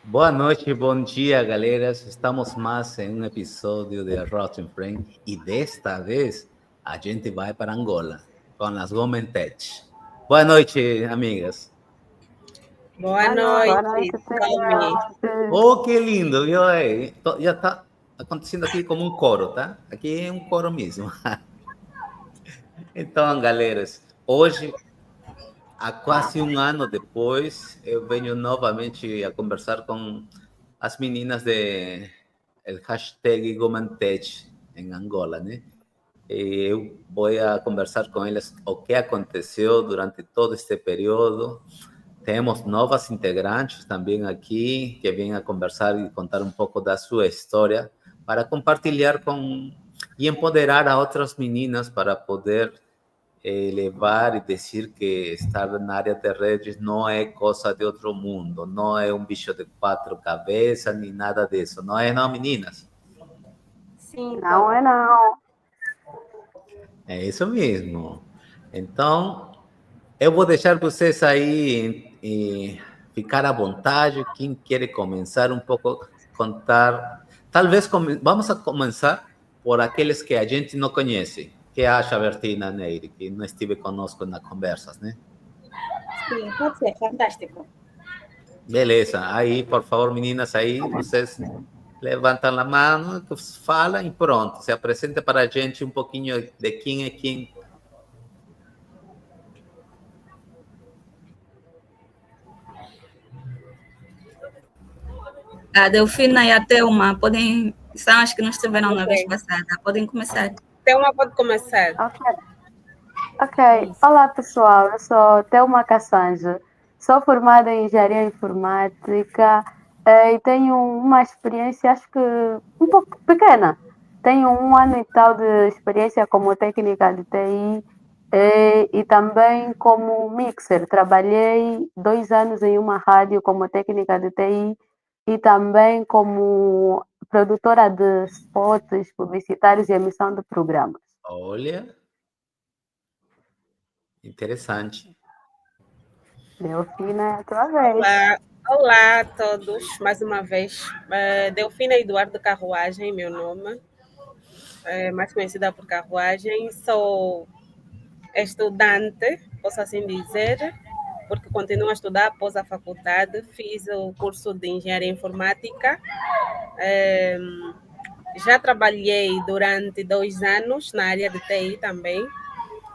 Boa noite, bom dia, galera. Estamos mais em um episódio de Rotten Frame e desta vez a gente vai para Angola com as Women Tech. Boa noite, amigas. Boa noite, Tommy. Oh, que lindo, viu? Já está acontecendo aqui como um coro, tá? Aqui é um coro mesmo. Então, galeras, hoje, há quase um ano depois, eu venho novamente a conversar com as meninas de el hashtag Gomantech em Angola, né? E eu vou a conversar com elas o que aconteceu durante todo este período. Temos novas integrantes também aqui que vêm a conversar e contar um pouco da sua história para compartilhar e empoderar a outras meninas para poder levar e dizer que estar na área de redes não é coisa de outro mundo, não é um bicho de 4 cabeças, nem nada disso. Não é, não, meninas? Sim, não é não. É isso mesmo. Então, eu vou deixar vocês aí ficar à vontade. Quem quer começar um pouco, contar. Talvez vamos a começar por aqueles que a gente não conhece. Que acha, Bertina Neire, que não estive conosco nas conversas, né? Sim, pode ser, fantástico. Beleza. Aí, por favor, meninas, aí vocês levantam a mão, falam e pronto. Se apresenta para a gente um pouquinho de quem é quem. A Delfina e a Thelma são as que não estiveram na vez passada. Podem começar. Thelma pode começar. Ok. Olá, pessoal. Eu sou Thelma Cassanjo. Sou formada em Engenharia Informática e tenho uma experiência, acho que um pouco pequena. Tenho 1 ano e tal de experiência como técnica de TI e também como mixer. Trabalhei 2 anos em uma rádio como técnica de TI e também como produtora de spots publicitários e emissão de programas. Olha, interessante. Delfina, tua vez. Olá a todos, mais uma vez. Delfina Eduardo Carruagem, meu nome. Mais conhecida por Carruagem. Sou estudante, posso assim dizer, porque continuo a estudar após a faculdade. Fiz o curso de Engenharia Informática. Já trabalhei durante 2 anos na área de TI também,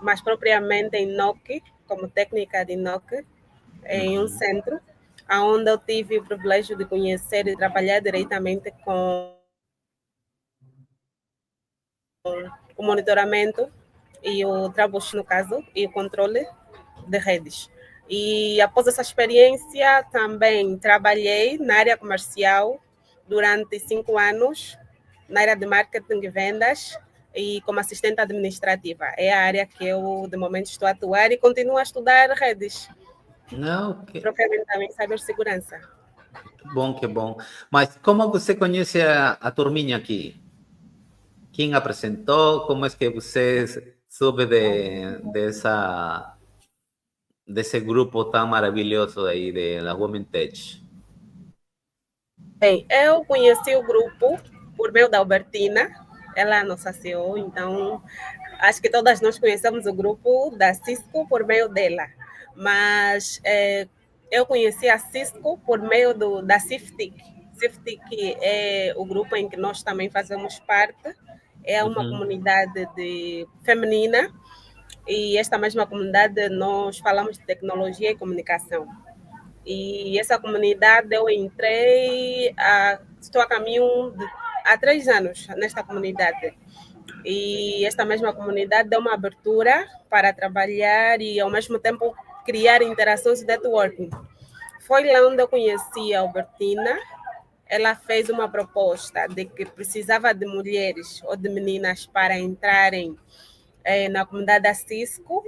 mas propriamente em NOC, como técnica de NOC, em um centro, onde eu tive o privilégio de conhecer e trabalhar diretamente com o monitoramento e o troubleshoot, no caso, e o controle de redes. E após essa experiência, também trabalhei na área comercial durante 5 anos, na área de marketing e vendas, e como assistente administrativa. É a área que eu, de momento, estou a atuar e continuo a estudar redes. Não, Propriamente também cibersegurança. que bom. Mas como você conhece a turminha aqui? Quem apresentou? Como é que você soube desse grupo tão maravilhoso aí da Women Tech? Bem, eu conheci o grupo por meio da Albertina, ela nos associou, então acho que todas nós conhecemos o grupo da Cisco por meio dela, mas eu conheci a Cisco por meio da CIFTIC. CIFTIC é o grupo em que nós também fazemos parte, é uma comunidade feminina, e esta mesma comunidade nós falamos de tecnologia e comunicação. E essa comunidade eu entrei, estou a caminho há 3 anos nesta comunidade. E esta mesma comunidade deu uma abertura para trabalhar e ao mesmo tempo criar interações de networking. Foi lá onde eu conheci a Albertina. Ela fez uma proposta de que precisava de mulheres ou de meninas para entrarem na comunidade da Cisco,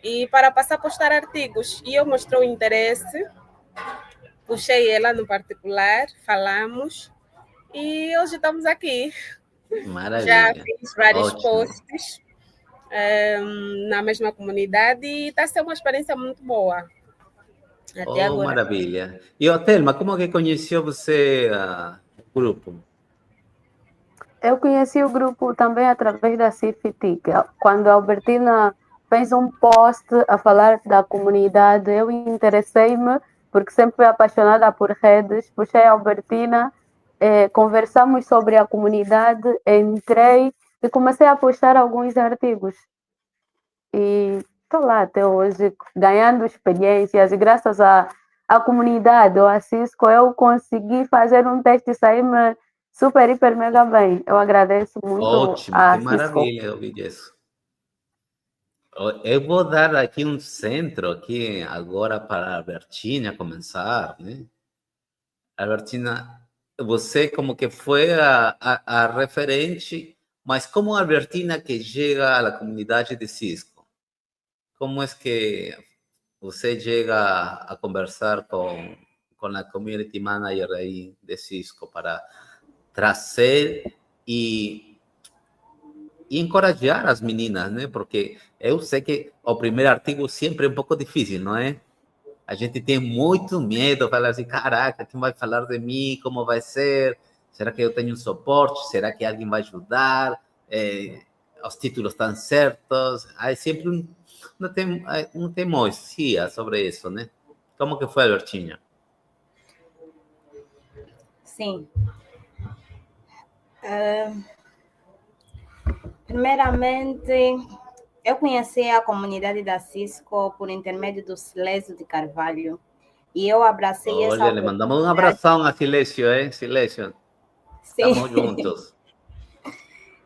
e para passar a postar artigos. E eu mostrei o interesse, puxei ela no particular, falamos, e hoje estamos aqui. Já Maravilha. fiz vários Ótimo. posts na mesma comunidade e está sendo uma experiência muito boa até Oh, agora. maravilha. E, ô, Thelma, como que conheceu você o grupo? Eu conheci o grupo também através da CIFITIC. Quando a Albertina fez um post a falar da comunidade, eu interessei-me, porque sempre fui apaixonada por redes, puxei a Albertina, conversamos sobre a comunidade, entrei e comecei a postar alguns artigos. E estou lá até hoje, ganhando experiências, e graças à comunidade, ou a Cisco, eu consegui fazer um teste e sair-me super, hiper, mega bem. Eu agradeço muito Ótimo, que a Cisco. maravilha ouvir isso. Eu vou dar aqui um centro aqui agora para a Albertina começar, né? Albertina, você como que foi a referente, mas como a Albertina que chega à comunidade de Cisco? Como é que você chega a conversar com a community manager aí de Cisco para trazer e encorajar as meninas, né? Porque eu sei que o primeiro artigo sempre é um pouco difícil, não é? A gente tem muito medo, falar assim, caraca, quem vai falar de mim? Como vai ser? Será que eu tenho suporte? Será que alguém vai ajudar? Os títulos estão certos? Aí sempre um teimosia sobre isso, né? Como que foi, Albertinha? Sim. Primeiramente, eu conheci a comunidade da Cisco por intermédio do Silésio de Carvalho. E eu abracei essa Olha, le mandamos um abração a Silésio, hein? Silésio. Sim. Estamos juntos.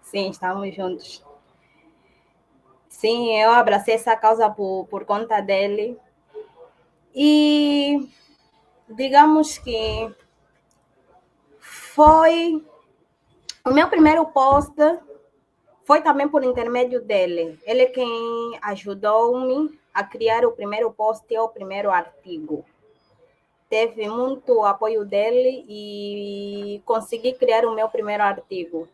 Sim, estamos juntos. Sim, eu abracei essa causa por conta dele. E digamos que foi o meu primeiro post, foi também por intermédio dele. Ele é quem ajudou-me a criar o primeiro post e o primeiro artigo. Teve muito apoio dele e consegui criar o meu primeiro artigo.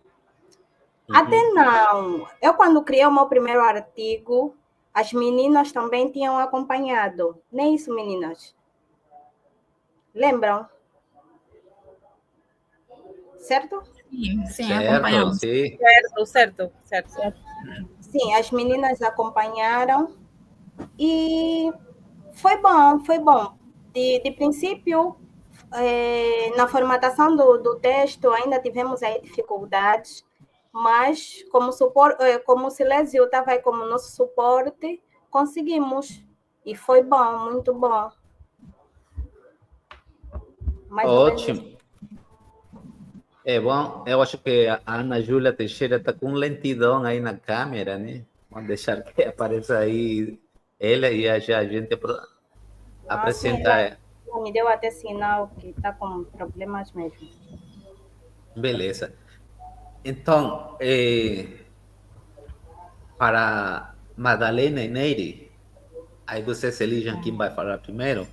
Até não. Eu, quando criei o meu primeiro artigo, as meninas também tinham acompanhado. Nem isso, meninas? Lembram? Certo? Sim, Certo, acompanhamos. sim. Certo. Sim, as meninas acompanharam e foi bom. De princípio, na formatação do texto ainda tivemos aí dificuldades, mas como o Silésio estava aí como nosso suporte, conseguimos. E foi bom, muito bom. Ótimo. É bom, eu acho que a Ana Júlia Teixeira está com um lentidão aí na câmera, né? Vamos deixar que apareça aí ela e a gente apresenta ela. Me deu até sinal que está com problemas mesmo. Beleza. Então, para Madalena e Neire, aí vocês eligem quem vai falar primeiro.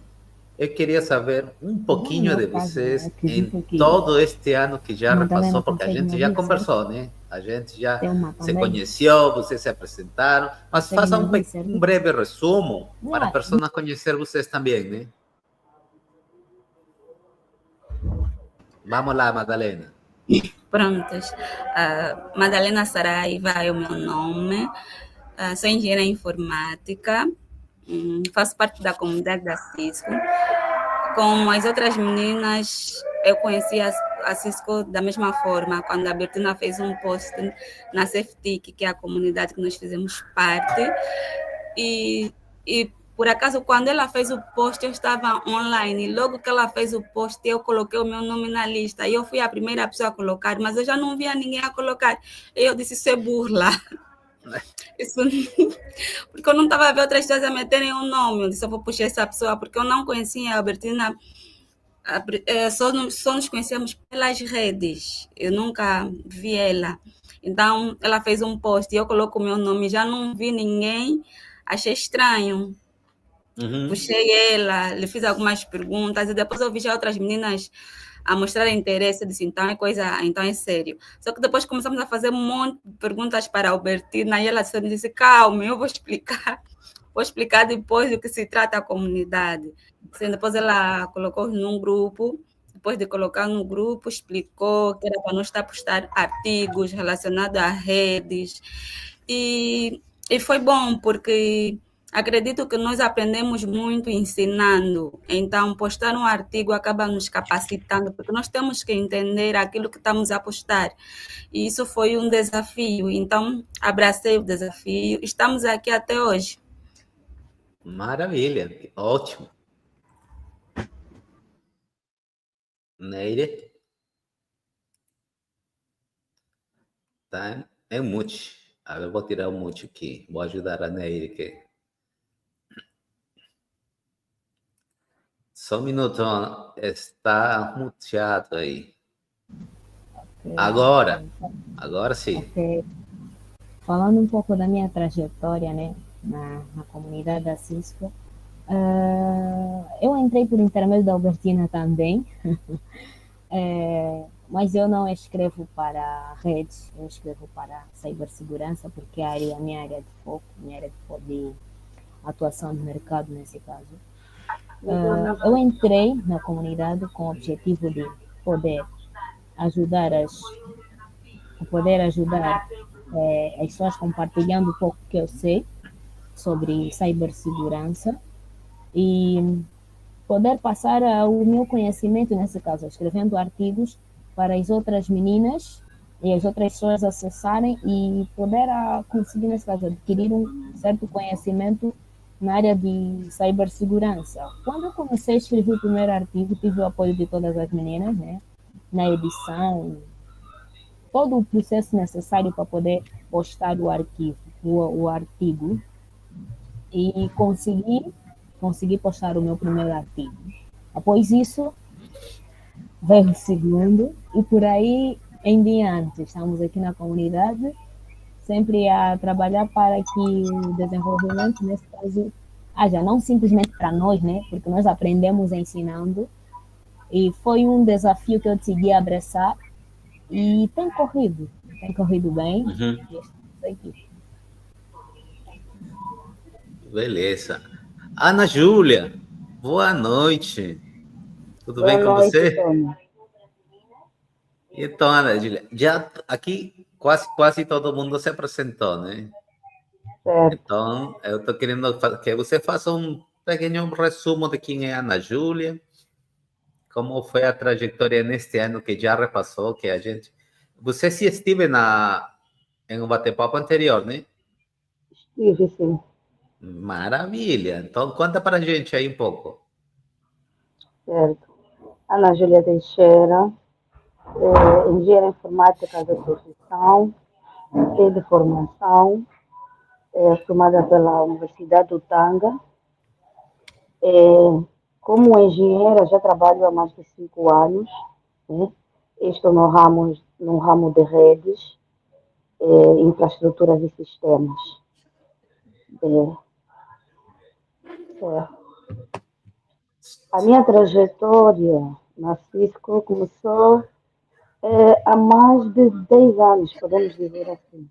Eu queria saber um pouquinho de vocês em todo este ano que já repassou, porque a gente já conversou, né? A gente já se conheceu, vocês se apresentaram, mas faça um breve resumo para a pessoa conhecer vocês também, né? Vamos lá, Madalena. Prontos. Madalena Saraiva é o meu nome. Sou engenheira informática. Faço parte da comunidade da Cisco. Como as outras meninas, eu conheci a Cisco da mesma forma, quando a Bertina fez um post na CFTIC, que é a comunidade que nós fizemos parte. E por acaso, quando ela fez o post, eu estava online. E logo que ela fez o post, eu coloquei o meu nome na lista. E eu fui a primeira pessoa a colocar, mas eu já não via ninguém a colocar. E eu disse, isso é burla. Isso, porque eu não estava a ver outras pessoas a meterem um nome. Eu disse, eu vou puxar essa pessoa, porque eu não conhecia a Albertina. Só nos conhecemos pelas redes. Eu nunca vi ela. Então, ela fez um post e eu coloco o meu nome. Já não vi ninguém achei estranho. Uhum. Puxei ela, lhe fiz algumas perguntas e depois eu vi já outras meninas a mostrar interesse. Eu disse, então é coisa, então é sério. Só que depois começamos a fazer um monte de perguntas para a Albertina e ela só me disse, calma, eu vou explicar depois do que se trata a comunidade. Assim, depois ela colocou num grupo, depois de colocar no grupo, explicou que era para nós estar a postar artigos relacionados a redes. E foi bom, porque acredito que nós aprendemos muito ensinando. Então, postar um artigo acaba nos capacitando, porque nós temos que entender aquilo que estamos a postar. E isso foi um desafio. Então, abracei o desafio. Estamos aqui até hoje. Maravilha, ótimo. Neire? Tá? É mute. Eu vou tirar o mute aqui. Vou ajudar a Neire aqui. Só um minuto, está muteado aí. Agora sim. Ok. Falando um pouco da minha trajetória, né, na comunidade da Cisco, eu entrei por intermédio da Albertina também, mas eu não escrevo para redes, eu escrevo para cibersegurança, porque é a minha área de foco, de atuação de mercado nesse caso. Eu entrei na comunidade com o objetivo de poder ajudar as pessoas compartilhando um pouco que eu sei sobre cibersegurança e poder passar o meu conhecimento, nesse caso, escrevendo artigos para as outras meninas e as outras pessoas acessarem e poder conseguir, nesse caso, adquirir um certo conhecimento na área de cibersegurança. Quando eu comecei a escrever o primeiro artigo, tive o apoio de todas as meninas, né, na edição, todo o processo necessário para poder postar o artigo e consegui postar o meu primeiro artigo. Após isso, veio o segundo e por aí em diante. Estamos aqui na comunidade, sempre a trabalhar para que o desenvolvimento, nesse caso, haja não simplesmente para nós, né? Porque nós aprendemos ensinando e foi um desafio que eu decidi abraçar e tem corrido bem. Uhum. E estamos aqui. Beleza. Ana Júlia, boa noite. Tudo bem com noite, você? Tony. Então, Ana Júlia, já aqui quase todo mundo se apresentou, né? Certo. Então, eu estou querendo que você faça um pequeno resumo de quem é Ana Júlia, como foi a trajetória neste ano que já repassou, que a gente... Você se esteve em um bate-papo anterior, né? Estive, sim. Maravilha. Então, conta para a gente aí um pouco. Certo. Ana Júlia Teixeira, engenheira informática de profissão, de formação, formada pela Universidade do Tanga. Como engenheira, já trabalho há mais de 5 anos, né? Estou no ramo de redes, infraestruturas e sistemas. Certo. A minha trajetória na Cisco começou há mais de 10 anos, podemos dizer assim.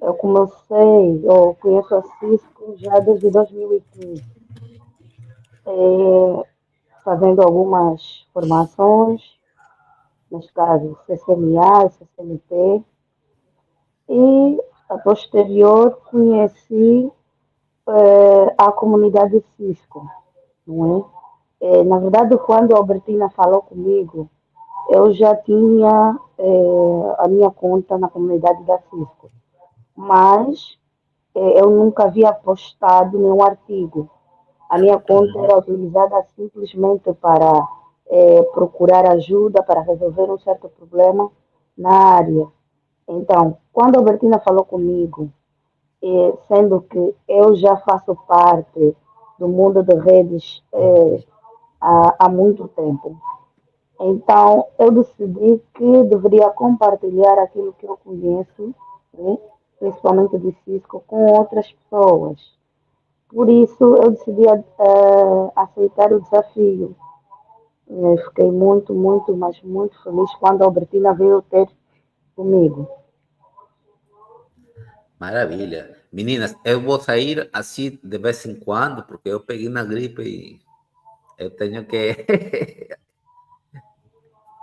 Eu conheço a Cisco já desde 2015, fazendo algumas formações, neste caso CCNA, CCNP, e a posterior conheci a comunidade Cisco, não é? Na verdade, quando a Albertina falou comigo, eu já tinha a minha conta na comunidade da Cisco, mas eu nunca havia postado nenhum artigo. A minha conta era utilizada simplesmente para procurar ajuda, para resolver um certo problema na área. Então, quando a Albertina falou comigo, sendo que eu já faço parte do mundo de redes há muito tempo. Então, eu decidi que deveria compartilhar aquilo que eu conheço, né, principalmente de Cisco, com outras pessoas. Por isso, eu decidi aceitar o desafio. Fiquei muito, muito, mas muito feliz quando a Albertina veio ter comigo. Maravilha. Meninas, eu vou sair assim de vez em quando, porque eu peguei na gripe e eu tenho que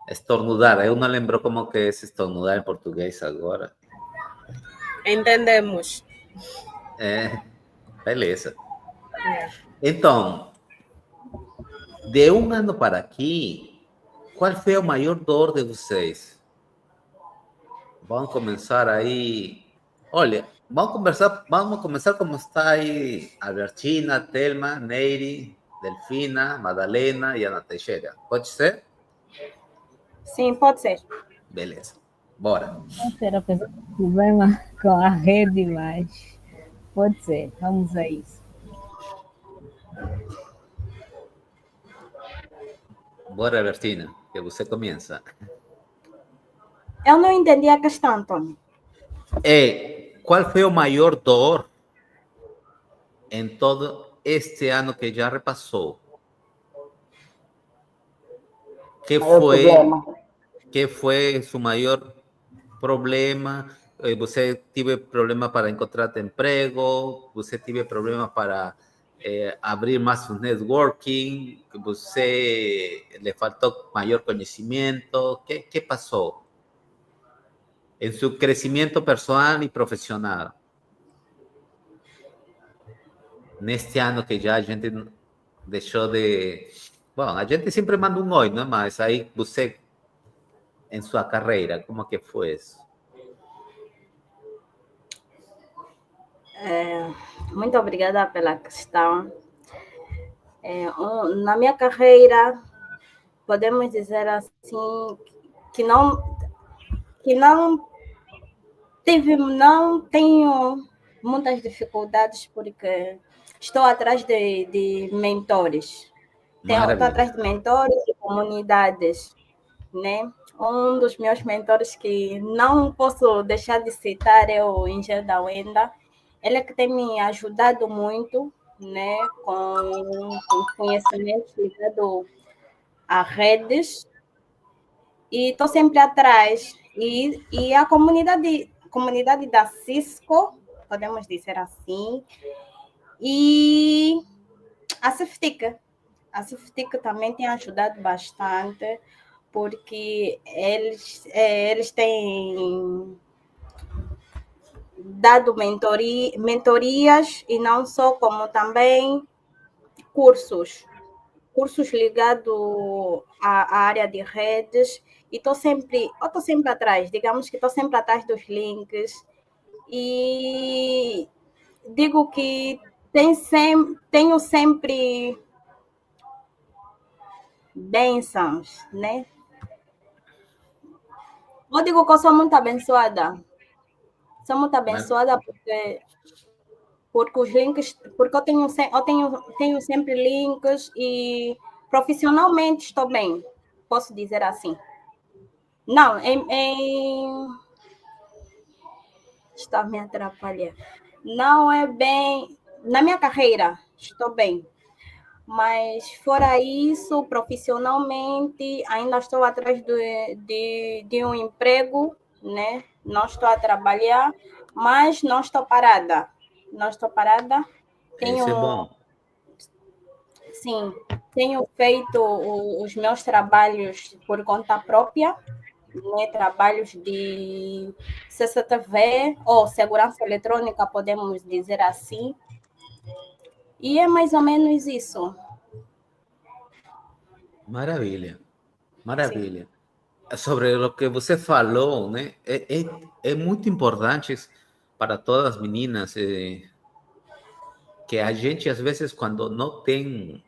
estornudar. Eu não lembro como que é estornudar em português agora. Entendemos. Beleza. Então, de um ano para aqui, qual foi a maior dor de vocês? Vamos começar aí. Olha, vamos começar como está aí Albertina, Thelma, Neire, Delfina, Madalena e Ana Teixeira. Pode ser? Sim, pode ser. Beleza. Bora. Pode ser a pessoa com problema com a rede, mas pode ser. Vamos a isso. Bora, Albertina, que você começa. Eu não entendi a questão, Antônio. Qual foi o maior dor em todo este ano que já repassou? Que foi seu maior problema? Você teve problema para encontrar emprego? Você teve problema para abrir mais o networking? Você lhe faltou maior conhecimento? Que passou em seu crescimento pessoal e profissional? Neste ano que já a gente deixou de... Bom, a gente sempre manda um oi, não é? Mas aí você, em sua carreira, como que foi isso? Muito obrigada pela questão. Na minha carreira, podemos dizer assim, que não tenho muitas dificuldades porque estou atrás de mentores. Estou atrás de mentores e comunidades, né? Um dos meus mentores que não posso deixar de citar é o Engenheiro da Wenda. Ele é que tem me ajudado muito, né? Com conhecimentos ligados a redes. E estou sempre atrás. E a comunidade da Cisco, podemos dizer assim, e a Ciftic. A Ciftic também tem ajudado bastante, porque eles têm dado mentorias e não só, como também cursos ligados à área de redes. E estou sempre atrás, digamos que estou sempre atrás dos links. E digo que tenho sempre bênçãos, né? Eu digo que eu sou muito abençoada. Sou muito abençoada porque os links, porque eu tenho sempre links e profissionalmente estou bem, posso dizer assim. Não, está me atrapalhando. Não é bem, na minha carreira estou bem, mas fora isso, profissionalmente ainda estou atrás de um emprego, né? Não estou a trabalhar, mas não estou parada. Isso é bom. Sim, tenho feito os meus trabalhos por conta própria, né? Trabalhos de CCTV ou segurança eletrônica, podemos dizer assim. E é mais ou menos isso. Maravilha. Sobre o que você falou, né? É muito importante para todas as meninas que a gente, às vezes, quando não tem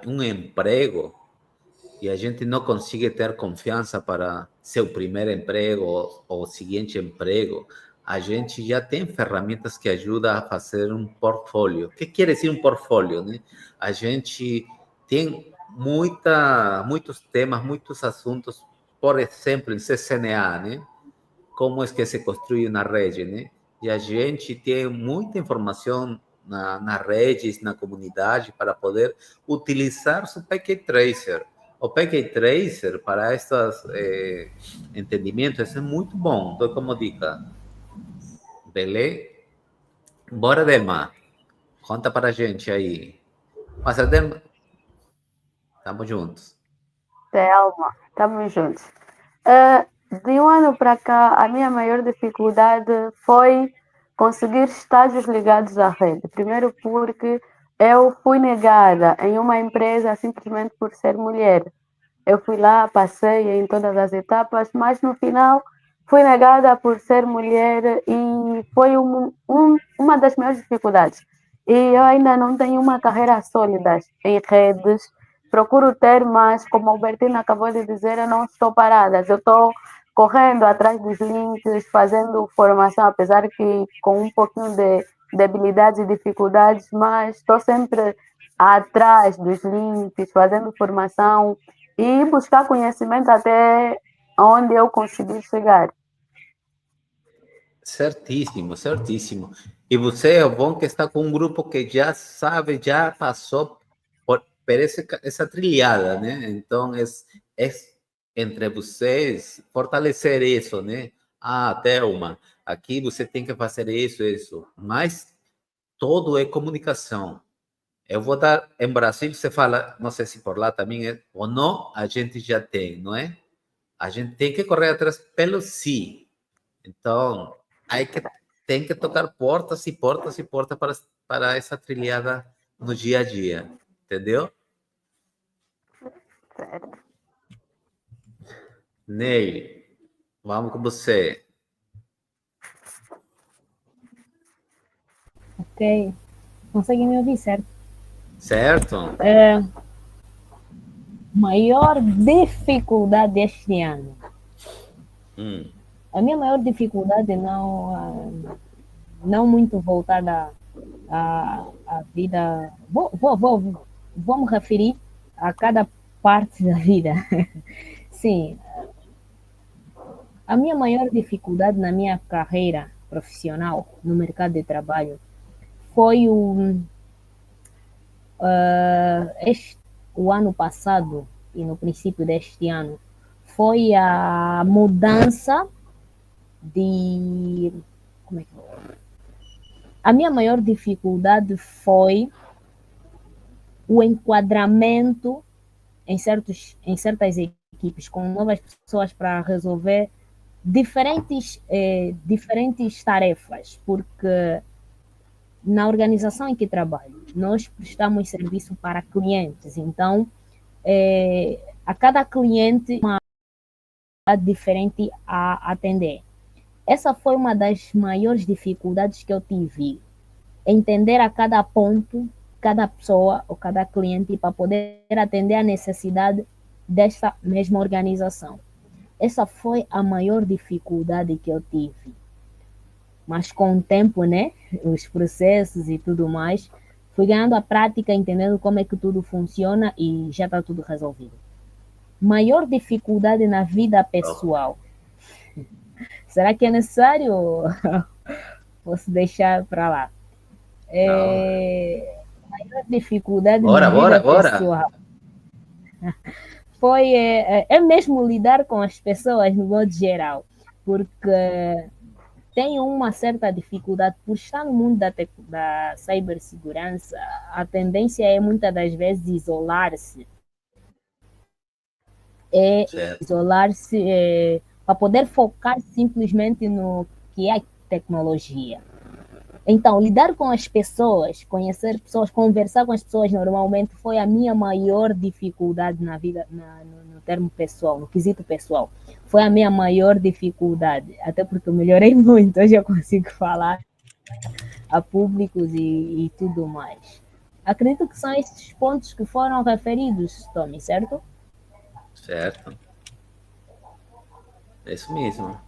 um emprego e a gente não consegue ter confiança para seu primeiro emprego ou seguinte emprego, a gente já tem ferramentas que ajudam a fazer um portfólio. O que quer dizer um portfólio, né? A gente tem muitos temas, muitos assuntos, por exemplo, em CCNA, né? como é que se construi uma rede, né? E a gente tem muita informação nas redes, na comunidade, para poder utilizar o Packet Tracer. O Packet Tracer, para estes entendimentos, é muito bom. Dou como dica. Beleza? Bora, Delma. Conta para a gente aí. Mas, Delma, estamos juntos. Thelma, estamos juntos. De um ano para cá, a minha maior dificuldade foi conseguir estágios ligados à rede. Primeiro porque eu fui negada em uma empresa simplesmente por ser mulher. Eu fui lá, passei em todas as etapas, mas no final fui negada por ser mulher e foi uma das maiores dificuldades. E eu ainda não tenho uma carreira sólida em redes. Procuro ter, mas como a Albertina acabou de dizer, eu não estou parada. Eu estou correndo atrás dos links, fazendo formação, apesar que com um pouquinho de debilidades e dificuldades, mas estou sempre atrás dos links, fazendo formação e buscar conhecimento até onde eu conseguir chegar. Certíssimo, certíssimo. E você é bom que está com um grupo que já sabe, já passou por essa trilhada, né? Então, é entre vocês fortalecer isso, né? Ah, Thelma, aqui você tem que fazer isso. Mas todo é comunicação. Eu vou dar, em Brasil, você fala, não sei se por lá também é, ou não, a gente já tem, não é? A gente tem que correr atrás pelo sim. Então, tem que tocar portas e portas e portas para essa trilhada no dia a dia, entendeu? Certo. Ney, vamos com você. Ok. Consegue me ouvir, certo? Certo? Maior dificuldade deste ano. A minha maior dificuldade não muito voltada à vida. Vou me referir a cada parte da vida. Sim, a minha maior dificuldade na minha carreira profissional no mercado de trabalho foi o ano passado e no princípio deste ano foi a mudança de. Como é que a minha maior dificuldade foi o enquadramento em certas equipes, com novas pessoas para resolver diferentes tarefas, porque na organização em que trabalho, nós prestamos serviço para clientes, então a cada cliente uma diferente a atender. Essa foi uma das maiores dificuldades que eu tive, entender a cada ponto, cada pessoa ou cada cliente para poder atender a necessidade dessa mesma organização. Essa foi a maior dificuldade que eu tive. Mas com o tempo, né, os processos e tudo mais, fui ganhando a prática, entendendo como é que tudo funciona e já está tudo resolvido. Maior dificuldade na vida pessoal. Será que é necessário? Posso deixar para lá. Maior dificuldade na vida pessoal foi mesmo lidar com as pessoas no modo geral, porque tenho uma certa dificuldade por estar no mundo da cibersegurança. A tendência é muitas das vezes isolar-se. Isolar-se para poder focar simplesmente no que é tecnologia. Então, lidar com as pessoas, conhecer pessoas, conversar com as pessoas normalmente foi a minha maior dificuldade na vida, no termo pessoal, no quesito pessoal. Foi a minha maior dificuldade, até porque eu melhorei muito, hoje eu consigo falar a públicos e tudo mais. Acredito que são esses pontos que foram referidos, Tommy, certo? Certo. É isso mesmo.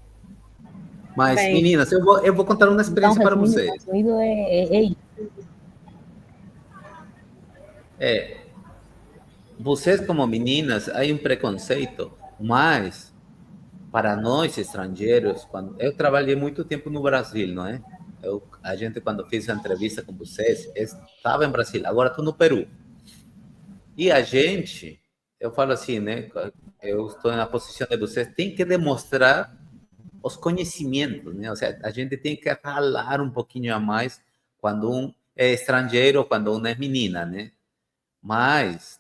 Mas, Bem, meninas, eu vou contar uma experiência para vocês. Resumido Vocês como meninas, há um preconceito, mas para nós estrangeiros, quando eu trabalhei muito tempo no Brasil, não é? A gente, quando fez a entrevista com vocês, estava em Brasil, agora estou no Peru. E a gente, eu falo assim, né? Eu estou na posição de vocês, tem que demonstrar os conhecimentos, né? Ou seja, a gente tem que ralar um pouquinho a mais quando um é estrangeiro ou quando um é menina, né? Mas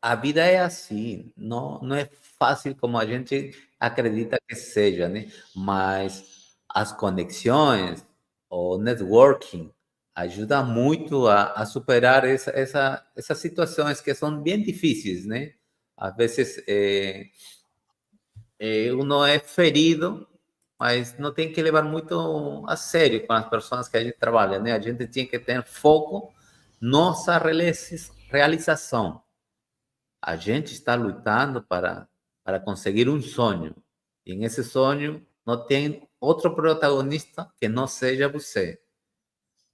a vida é assim, não é fácil como a gente acredita que seja, né? Mas as conexões, o networking, ajuda muito a superar essas situações que são bem difíceis, né? Às vezes uno é ferido, mas não tem que levar muito a sério com as pessoas que a gente trabalha, né? A gente tem que ter foco nossa realização. A gente está lutando para conseguir um sonho. E nesse sonho não tem outro protagonista que não seja você.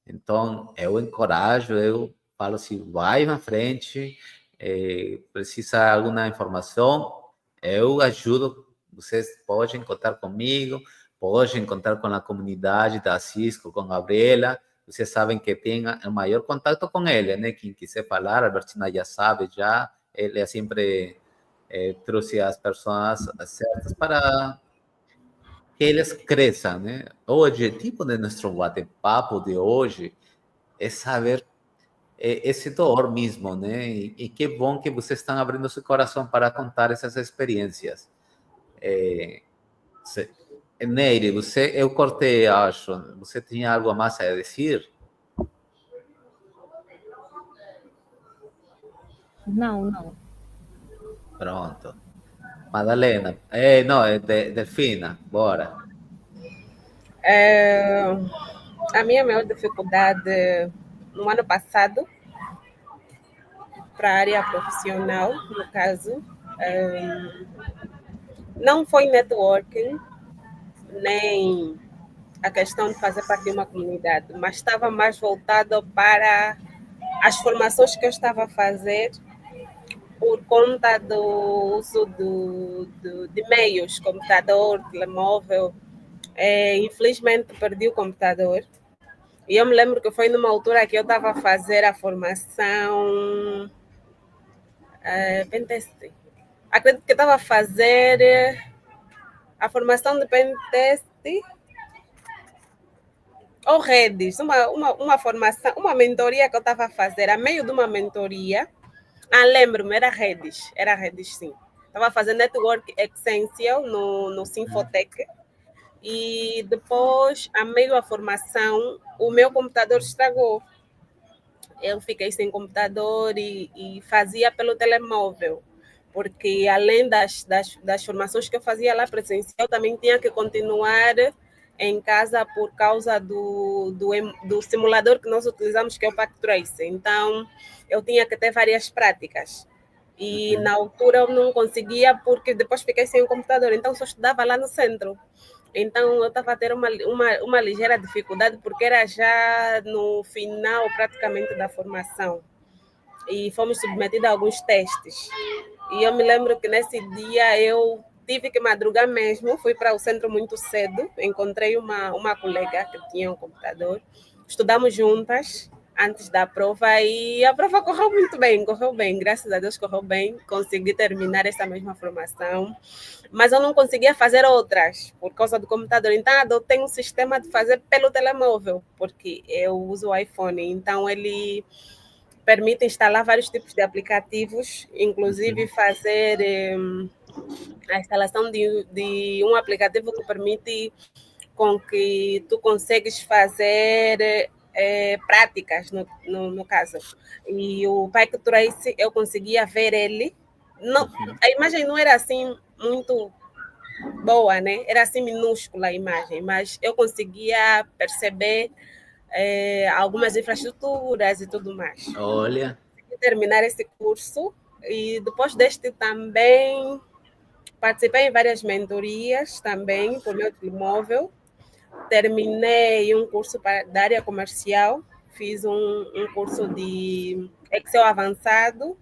Então, eu encorajo, eu falo assim, vai na frente, precisa de alguma informação, eu ajudo, vocês podem contar comigo, podem contar com a comunidade da Cisco, com a Gabriela, vocês sabem que tem o maior contato com ele, né? Quem quiser falar, a Albertina já sabe, já, ele sempre trouxe as pessoas certas para que eles cresçam, né? O objetivo de nosso bate-papo de hoje é saber esse dor mesmo, né? E que bom que vocês estão abrindo seu coração para contar essas experiências. Neire, eu cortei, acho. Você tinha algo a mais a dizer? Não. Pronto. Madalena, não, é Delfina, bora. A minha maior dificuldade no ano passado, para a área profissional, no caso, não foi networking, nem a questão de fazer parte de uma comunidade, mas estava mais voltado para as formações que eu estava a fazer por conta do uso de meios, computador, telemóvel. Infelizmente perdi o computador. E eu me lembro que foi numa altura que eu estava a fazer a formação Pentest. Acredito que estava a fazer a formação de Pentest ou Redes, uma formação, uma mentoria que eu estava a fazer, a meio de uma mentoria. Lembro-me, era Redes sim. Estava a fazer Network Essential no Sinfotec. E depois, a meio da formação, o meu computador estragou. Eu fiquei sem computador e fazia pelo telemóvel, porque além das formações que eu fazia lá presencial, também tinha que continuar em casa por causa do simulador que nós utilizamos, que é o PackTrace. Então, eu tinha que ter várias práticas. E na altura eu não conseguia, porque depois fiquei sem o computador, então só estudava lá no centro. Então, eu estava a ter uma ligeira dificuldade, porque era já no final, praticamente, da formação. E fomos submetidos a alguns testes. E eu me lembro que nesse dia eu tive que madrugar mesmo, fui para o centro muito cedo, encontrei uma colega que tinha um computador, estudamos juntas antes da prova e a prova correu bem, graças a Deus correu bem, consegui terminar essa mesma formação, mas eu não conseguia fazer outras por causa do computador, então adotei um sistema de fazer pelo telemóvel, porque eu uso o iPhone, então ele permite instalar vários tipos de aplicativos, inclusive fazer a instalação de um aplicativo que permite com que tu consegues fazer práticas, no caso. E o PyTrace, eu conseguia ver ele. Não, a imagem não era assim muito boa, né? Era assim minúscula a imagem, mas eu conseguia perceber algumas infraestruturas e tudo mais. Olha. Consegui terminar esse curso e depois deste também participei em várias mentorias também por meu telemóvel. Terminei um curso da área comercial, fiz um curso de Excel avançado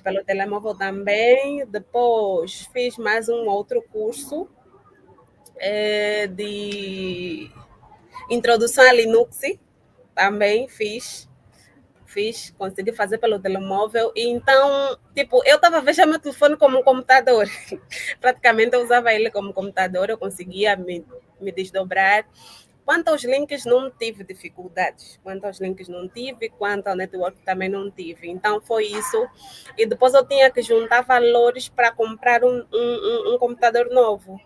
pelo telemóvel também. Depois fiz mais um outro curso de introdução a Linux, também fiz, consegui fazer pelo telemóvel. E então, tipo, eu estava vendo meu telefone como um computador. Praticamente eu usava ele como computador, eu conseguia me desdobrar. Quanto aos links, não tive dificuldades. Quanto aos links, não tive. Quanto ao network, também não tive. Então, foi isso. E depois eu tinha que juntar valores para comprar um computador novo.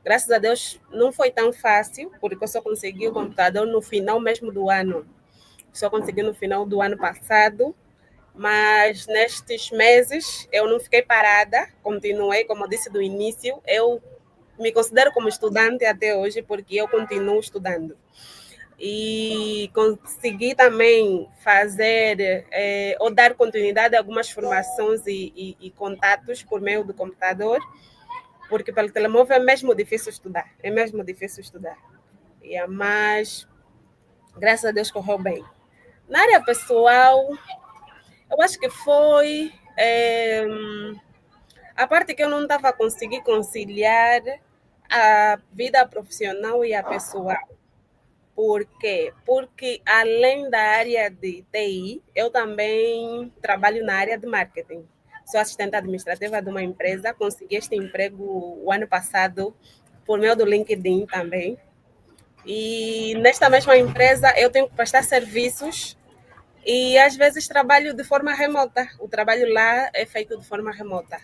Graças a Deus, não foi tão fácil, porque eu só consegui o computador no final mesmo do ano. Só consegui no final do ano passado. Mas nestes meses, eu não fiquei parada. Continuei, como eu disse do início, eu me considero como estudante até hoje, porque eu continuo estudando. E consegui também fazer ou dar continuidade a algumas formações e contatos por meio do computador, porque pelo telemóvel é mesmo difícil estudar, mas graças a Deus correu bem. Na área pessoal, eu acho que foi a parte que eu não estava conseguindo conciliar a vida profissional e a pessoal. Por quê? Porque além da área de TI, eu também trabalho na área de marketing. Sou assistente administrativa de uma empresa, consegui este emprego o ano passado por meio do LinkedIn também. E nesta mesma empresa eu tenho que prestar serviços e às vezes trabalho de forma remota. O trabalho lá é feito de forma remota.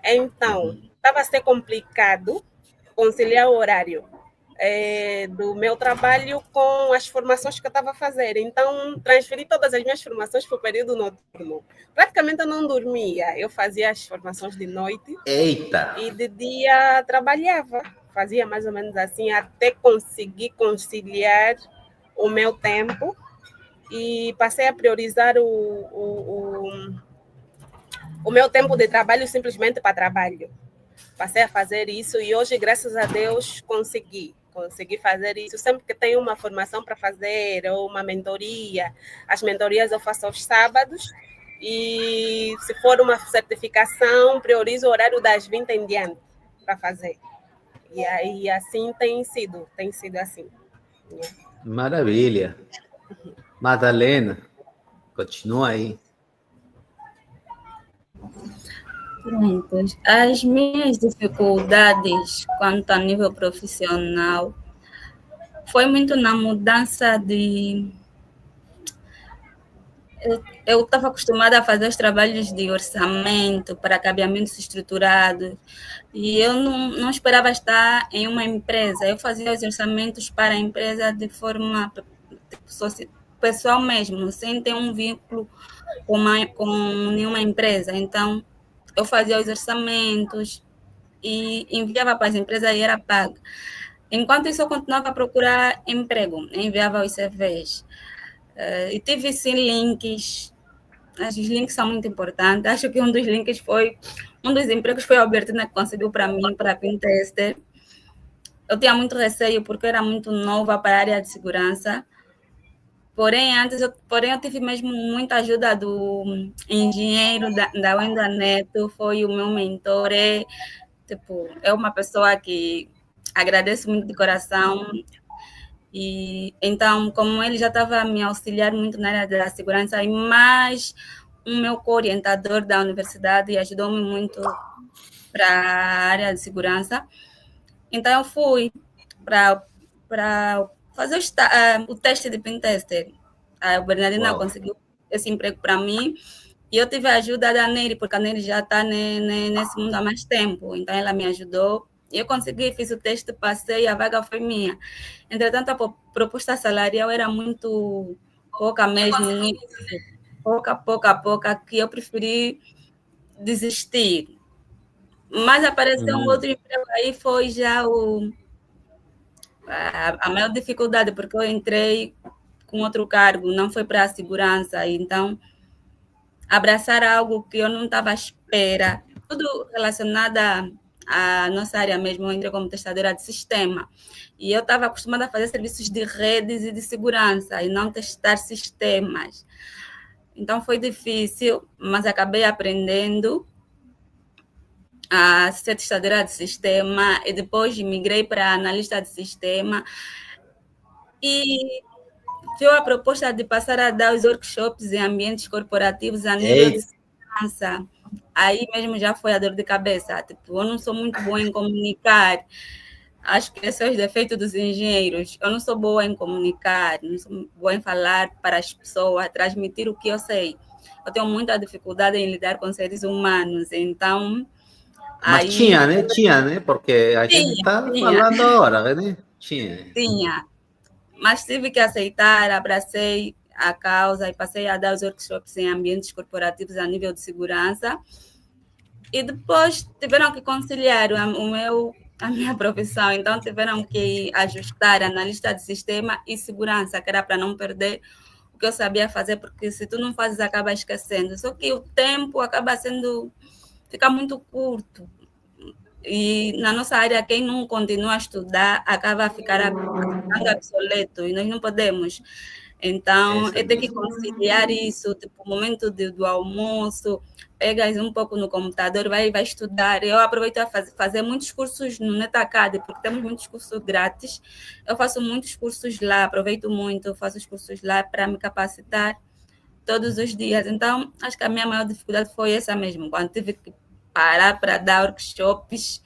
Então, estava a ser complicado conciliar o horário do meu trabalho com as formações que eu estava a fazer. Então, transferi todas as minhas formações para o período noturno. Praticamente eu não dormia. Eu fazia as formações de noite. Eita! E de dia trabalhava. Fazia mais ou menos assim, até conseguir conciliar o meu tempo. E passei a priorizar o meu tempo de trabalho simplesmente para trabalho. Passei a fazer isso e hoje, graças a Deus, consegui fazer isso. Sempre que tenho uma formação para fazer ou uma mentoria, as mentorias eu faço aos sábados e se for uma certificação, priorizo o horário das 20 em diante para fazer. E aí assim tem sido assim. Maravilha. Madalena, continua aí. Prontos. As minhas dificuldades quanto a nível profissional foi muito na mudança de... Eu estava acostumada a fazer os trabalhos de orçamento para cabeamentos estruturados e eu não esperava estar em uma empresa. Eu fazia os orçamentos para a empresa de forma pessoal mesmo, sem ter um vínculo com nenhuma empresa. Então, eu fazia os orçamentos e enviava para as empresas e era paga. Enquanto isso, eu continuava a procurar emprego, enviava os CVs. E tive, sim, links. Os links são muito importantes. Acho que um dos empregos foi a Albertina que conseguiu para mim, para a Pintester. Eu tinha muito receio, porque eu era muito nova para a área de segurança. Porém, eu tive mesmo muita ajuda do engenheiro da Wenda Neto, foi o meu mentor. É uma pessoa que agradeço muito de coração. E então, como ele já estava a me auxiliar muito na área da segurança, e mais o meu co-orientador da universidade ajudou-me muito para a área de segurança. Então, eu fui para fazer o teste de pentester. A Bernardina conseguiu esse emprego para mim e eu tive a ajuda da Nery, porque a Nery já está nesse mundo há mais tempo. Então, ela me ajudou. Eu consegui, fiz o teste, passei, a vaga foi minha. Entretanto, a proposta salarial era muito pouca mesmo, pouca, que eu preferi desistir. Mas apareceu um outro emprego aí, foi já a maior dificuldade, porque eu entrei com outro cargo, não foi para a segurança, então abraçar algo que eu não estava à espera, tudo relacionado à nossa área mesmo. Eu entrei como testadora de sistema e eu estava acostumada a fazer serviços de redes e de segurança e não testar sistemas. Então foi difícil, mas acabei aprendendo a ser testadora de sistema e depois migrei para analista de sistema e tive a proposta de passar a dar os workshops em ambientes corporativos a nível de Ei, segurança. Aí mesmo já foi a dor de cabeça. Tipo, eu não sou muito boa em comunicar. Acho que esse é o defeito dos engenheiros. Eu não sou boa em comunicar, não sou boa em falar para as pessoas, transmitir o que eu sei. Eu tenho muita dificuldade em lidar com seres humanos. Então, mas aí tinha, né? Tinha, né? Porque a gente tinha, está tinha, falando agora, né? Tinha. tinha. Mas tive que aceitar, abracei a causa e passei a dar os workshops em ambientes corporativos a nível de segurança. E depois tiveram que conciliar a minha profissão, então tiveram que ajustar analista de sistema e segurança, que era para não perder o que eu sabia fazer, porque se tu não fazes, acaba esquecendo. Só que o tempo acaba fica muito curto. E na nossa área, quem não continua a estudar acaba ficando obsoleto, e nós não podemos. Então, Esse eu tenho que mesmo. conciliar isso, tipo, o momento do almoço, pegas um pouco no computador, vai estudar. Eu aproveito a fazer muitos cursos no NetAcad, porque temos muitos cursos grátis. Eu faço muitos cursos lá, aproveito muito, faço os cursos lá para me capacitar todos os dias. Então, acho que a minha maior dificuldade foi essa mesmo, quando tive que parar para dar workshops,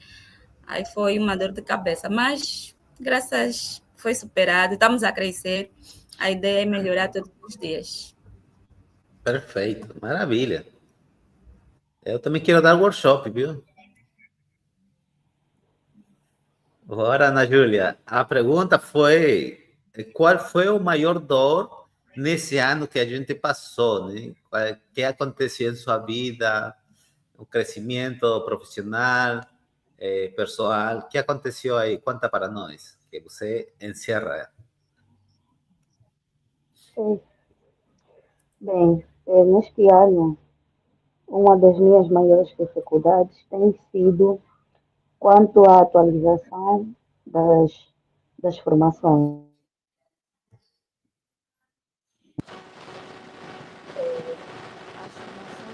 aí foi uma dor de cabeça. Mas, graças, foi superado, estamos a crescer. A ideia é melhorar todos os dias. Perfeito, maravilha. Eu também quero dar workshop, viu? Agora, Ana Júlia, a pergunta foi: qual foi o maior dor nesse ano que a gente passou, né? O que aconteceu em sua vida, o crescimento profissional, pessoal, o que aconteceu aí? Conta para nós, que você encerra. Sim. Bem, neste ano, uma das minhas maiores dificuldades tem sido quanto à atualização das formações. As formações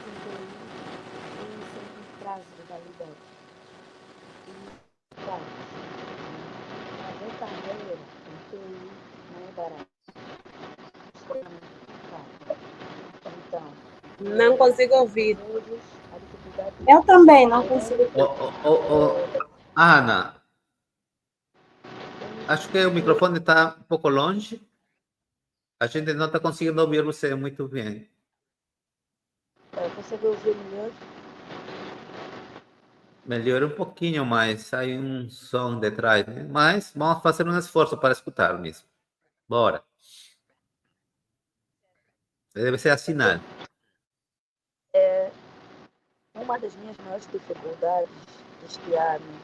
em TI têm sempre um prazo de validade. E, claro, fazer carreira em TI não é barato, extremamente caro. Então, Não consigo ouvir. às vezes, a dificuldade Eu também não consigo. Ana, acho que o microfone está um pouco longe. A gente não está conseguindo ouvir você muito bem. consegue ouvir melhor. Melhora um pouquinho mais, sai um som de trás, né? Mas vamos fazer um esforço para escutar mesmo. Bora. Deve ser assinar. Uma das minhas maiores dificuldades deste ano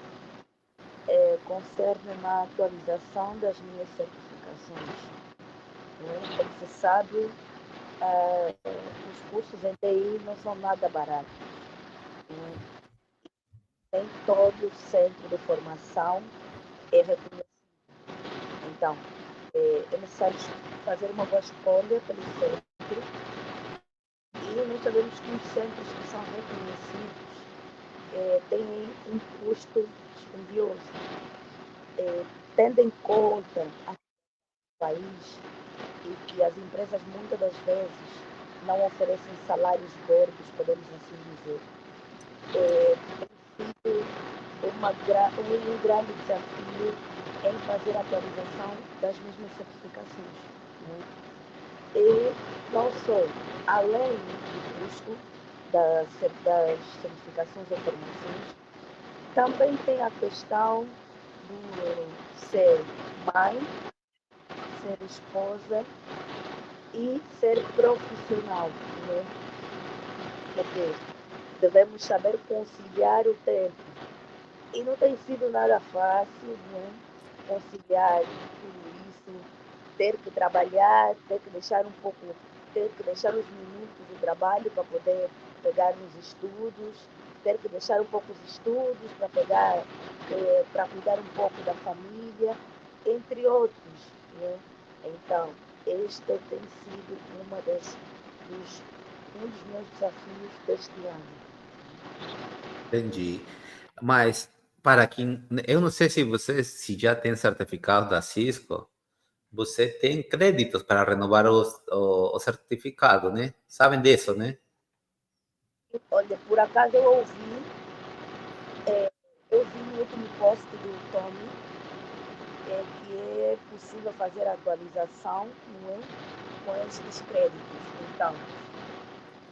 concerne na atualização das minhas certificações. Como você sabe, os cursos em TI não são nada baratos. Nem todo centro de formação é reconhecido. Então, é necessário fazer uma boa escolha pelo centro. E nós sabemos que os centros que são reconhecidos têm um custo dispendioso. Tendo em conta o país e que as empresas muitas das vezes não oferecem salários gordos, podemos assim dizer, tem sido um grande desafio em fazer a atualização das mesmas certificações. Né? E não só, além do custo das certificações ou formações, também tem a questão do ser mãe, ser esposa e ser profissional, né? Porque devemos saber conciliar o tempo. E não tem sido nada fácil, né? Conciliar tudo isso, ter que trabalhar, ter que deixar os minutos do trabalho para poder pegar nos estudos, ter que deixar um pouco os estudos para cuidar um pouco da família, entre outros, né? Então, este tem sido uma dos um dos meus desafios deste ano. Entendi. Mas para quem, eu não sei se você se já tem certificado da Cisco, você tem créditos para renovar o certificado, né? Sabem disso, né? Olha, por acaso eu vi no último post do Tommy que é possível fazer a atualização, não é? Com estes créditos. Então,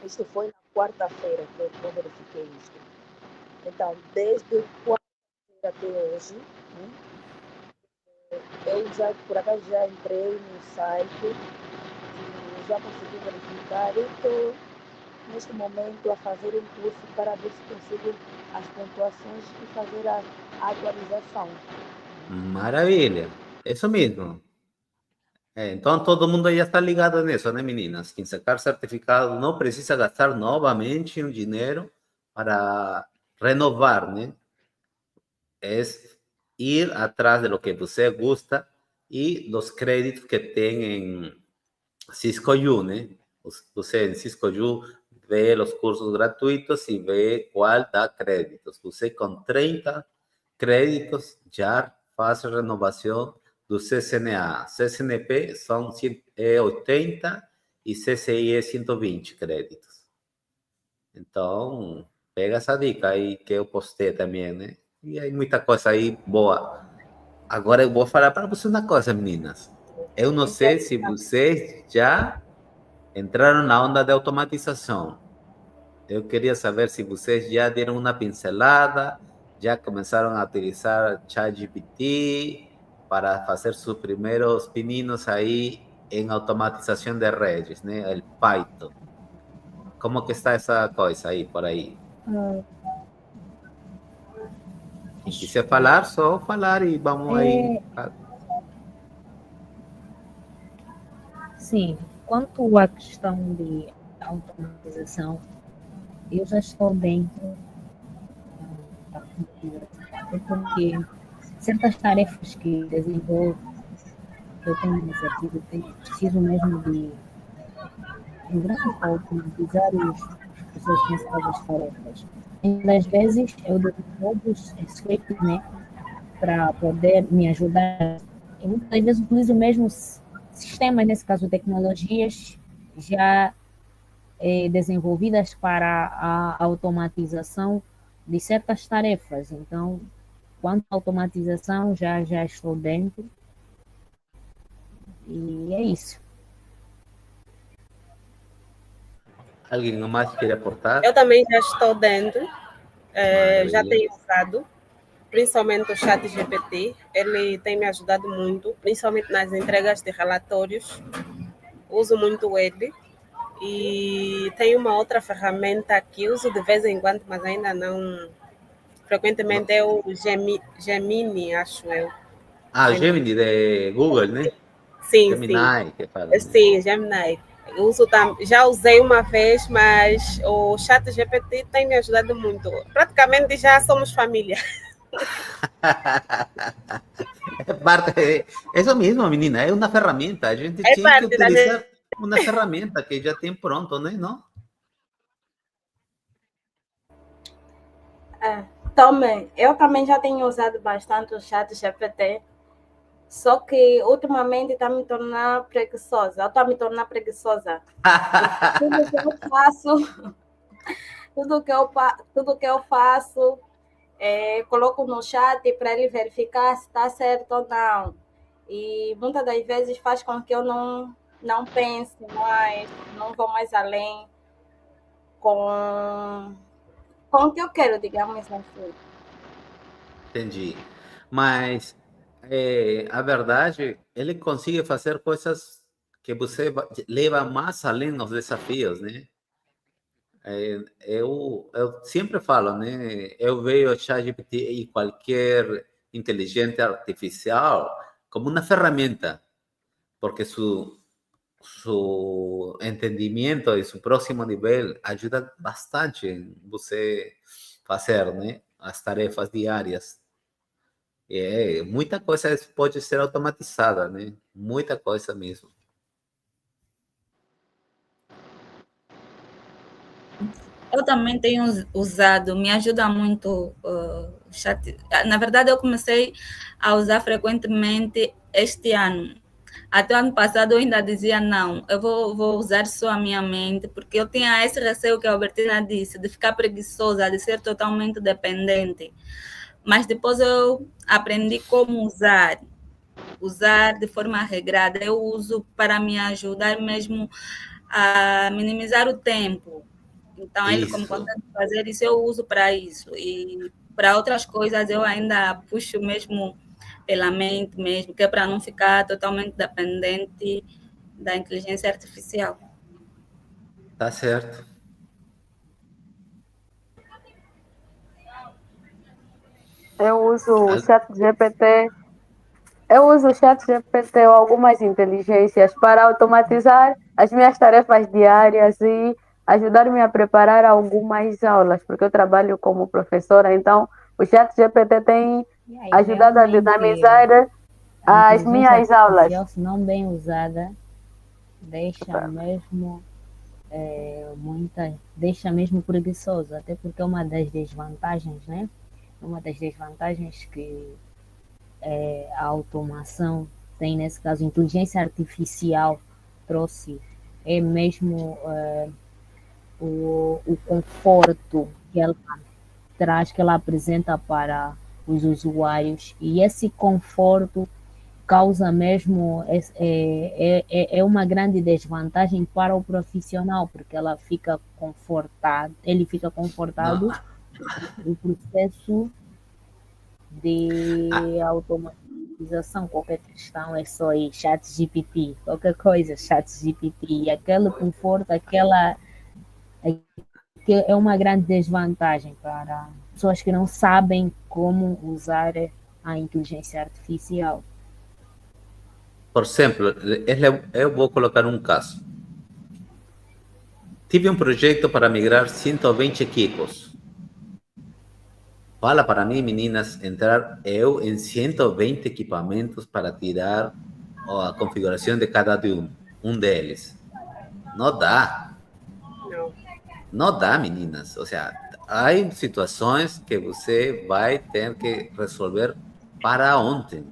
isto foi na quarta-feira que eu verifiquei isto. Então, desde quarta-feira até hoje, né? Eu já, por acaso, já entrei no site e já consegui verificar e estou, neste momento, a fazer um curso para ver se consigo as pontuações e fazer a atualização. Maravilha. Isso mesmo. Então todo mundo já está ligado nisso, né, meninas? Quem sacar certificado não precisa gastar novamente um dinheiro para renovar, né? É ir atrás de lo que você gosta e dos créditos que tem em Cisco U, né? Você em Cisco U vê os cursos gratuitos e vê qual dá créditos. Você com 30 créditos já faz a renovação do CCNA. CCNP são 80 e CCI é 120 créditos. Então, pega essa dica aí que eu postei também, né? E aí muita coisa aí boa. Agora eu vou falar para vocês uma coisa, meninas. Eu não sei se vocês já entraram na onda de automatização. Eu queria saber se vocês já deram uma pincelada, já começaram a utilizar ChatGPT para fazer seus primeiros pininos aí em automatização de redes, né? El Python. Como que está essa coisa aí, por aí? Quem quiser falar, só falar e vamos aí. Sim, quanto à questão de automatização, eu já estou dentro da automatização, porque certas tarefas que desenvolvo, que eu tenho iniciativa, eu preciso mesmo de programas para automatizar os processos nessas tarefas. E às vezes eu desenvolvo os scripts, né, para poder me ajudar. E muitas vezes utilizo mesmo sistemas, nesse caso tecnologias, já desenvolvidas para a automatização de certas tarefas. Então, quanto à automatização, já estou dentro. E é isso. Alguém mais quer aportar? Eu também já estou dentro, já tenho usado, principalmente o ChatGPT. Ele tem me ajudado muito, principalmente nas entregas de relatórios. Uso muito ele. E tem uma outra ferramenta que uso de vez em quando, mas ainda não. Frequentemente é o Gemini, acho eu. Gemini de Google, né? Sim, Gemini, que fala. Sim, Gemini. Eu uso já usei uma vez, mas o ChatGPT tem me ajudado muito. Praticamente já somos família. É parte, isso mesmo, menina, é uma ferramenta. A gente É tinha que parte da utilizar uma ferramenta que já tem pronto, né? Não? Também, eu também já tenho usado bastante o ChatGPT, só que ultimamente está me tornando preguiçosa. Eu estou a me tornar preguiçosa. Tudo que eu faço, tudo que eu faço, coloco no chat para ele verificar se está certo ou não. E muitas das vezes faz com que eu não pense mais, não vou mais além com o que eu quero, digamos assim. Entendi. Mas a verdade, ele consegue fazer coisas que você leva mais além nos desafios, né? Eu sempre falo, né? Eu vejo o ChatGPT e qualquer inteligência artificial como uma ferramenta, porque su entendimiento e su próximo nível ajuda bastante em você fazer, né? As tarefas diárias. Muita coisa pode ser automatizada, né? Muita coisa mesmo. Eu também tenho usado, me ajuda muito o chat. Na verdade, eu comecei a usar frequentemente este ano. Até o ano passado eu ainda dizia não, eu vou usar só a minha mente, porque eu tinha esse receio que a Albertina disse, de ficar preguiçosa, de ser totalmente dependente. Mas depois eu aprendi como usar de forma regrada. Eu uso para me ajudar mesmo a minimizar o tempo. Então, ele, como Isso, consegue fazer isso, eu uso para isso. E para outras coisas, eu ainda puxo mesmo pela mente mesmo, que é para não ficar totalmente dependente da inteligência artificial. tá certo. Eu uso o Al- chat GPT. Eu uso o chat GPT ou algumas inteligências para automatizar as minhas tarefas diárias e ajudar-me a preparar algumas aulas, porque eu trabalho como professora, então o chat GPT tem E aí, ajudado a realmente, dinamizar a as inteligência minhas aulas. artificial, se não bem usada, deixa mesmo deixa mesmo preguiçoso, até porque é uma das desvantagens, né? Uma das desvantagens que a automação tem, nesse caso, inteligência artificial trouxe, é mesmo o conforto que ela traz, que ela apresenta para os usuários, e esse conforto causa mesmo é uma grande desvantagem para o profissional, porque ele fica No, confortado no processo ah, de automatização. Qualquer questão é só ir chat GPT, qualquer coisa chat GPT, e aquele conforto, que é uma grande desvantagem para pessoas que não sabem como usar a inteligência artificial. por exemplo, eu vou colocar um caso. Tive um projeto para migrar 120 equipos. Fala para mí, meninas, entrar eu en 120 equipamientos para tirar a configuración de cada un de ellos. No da, Não. no da, meninas. O sea, hay situaciones que você vai ter que resolver para ontem.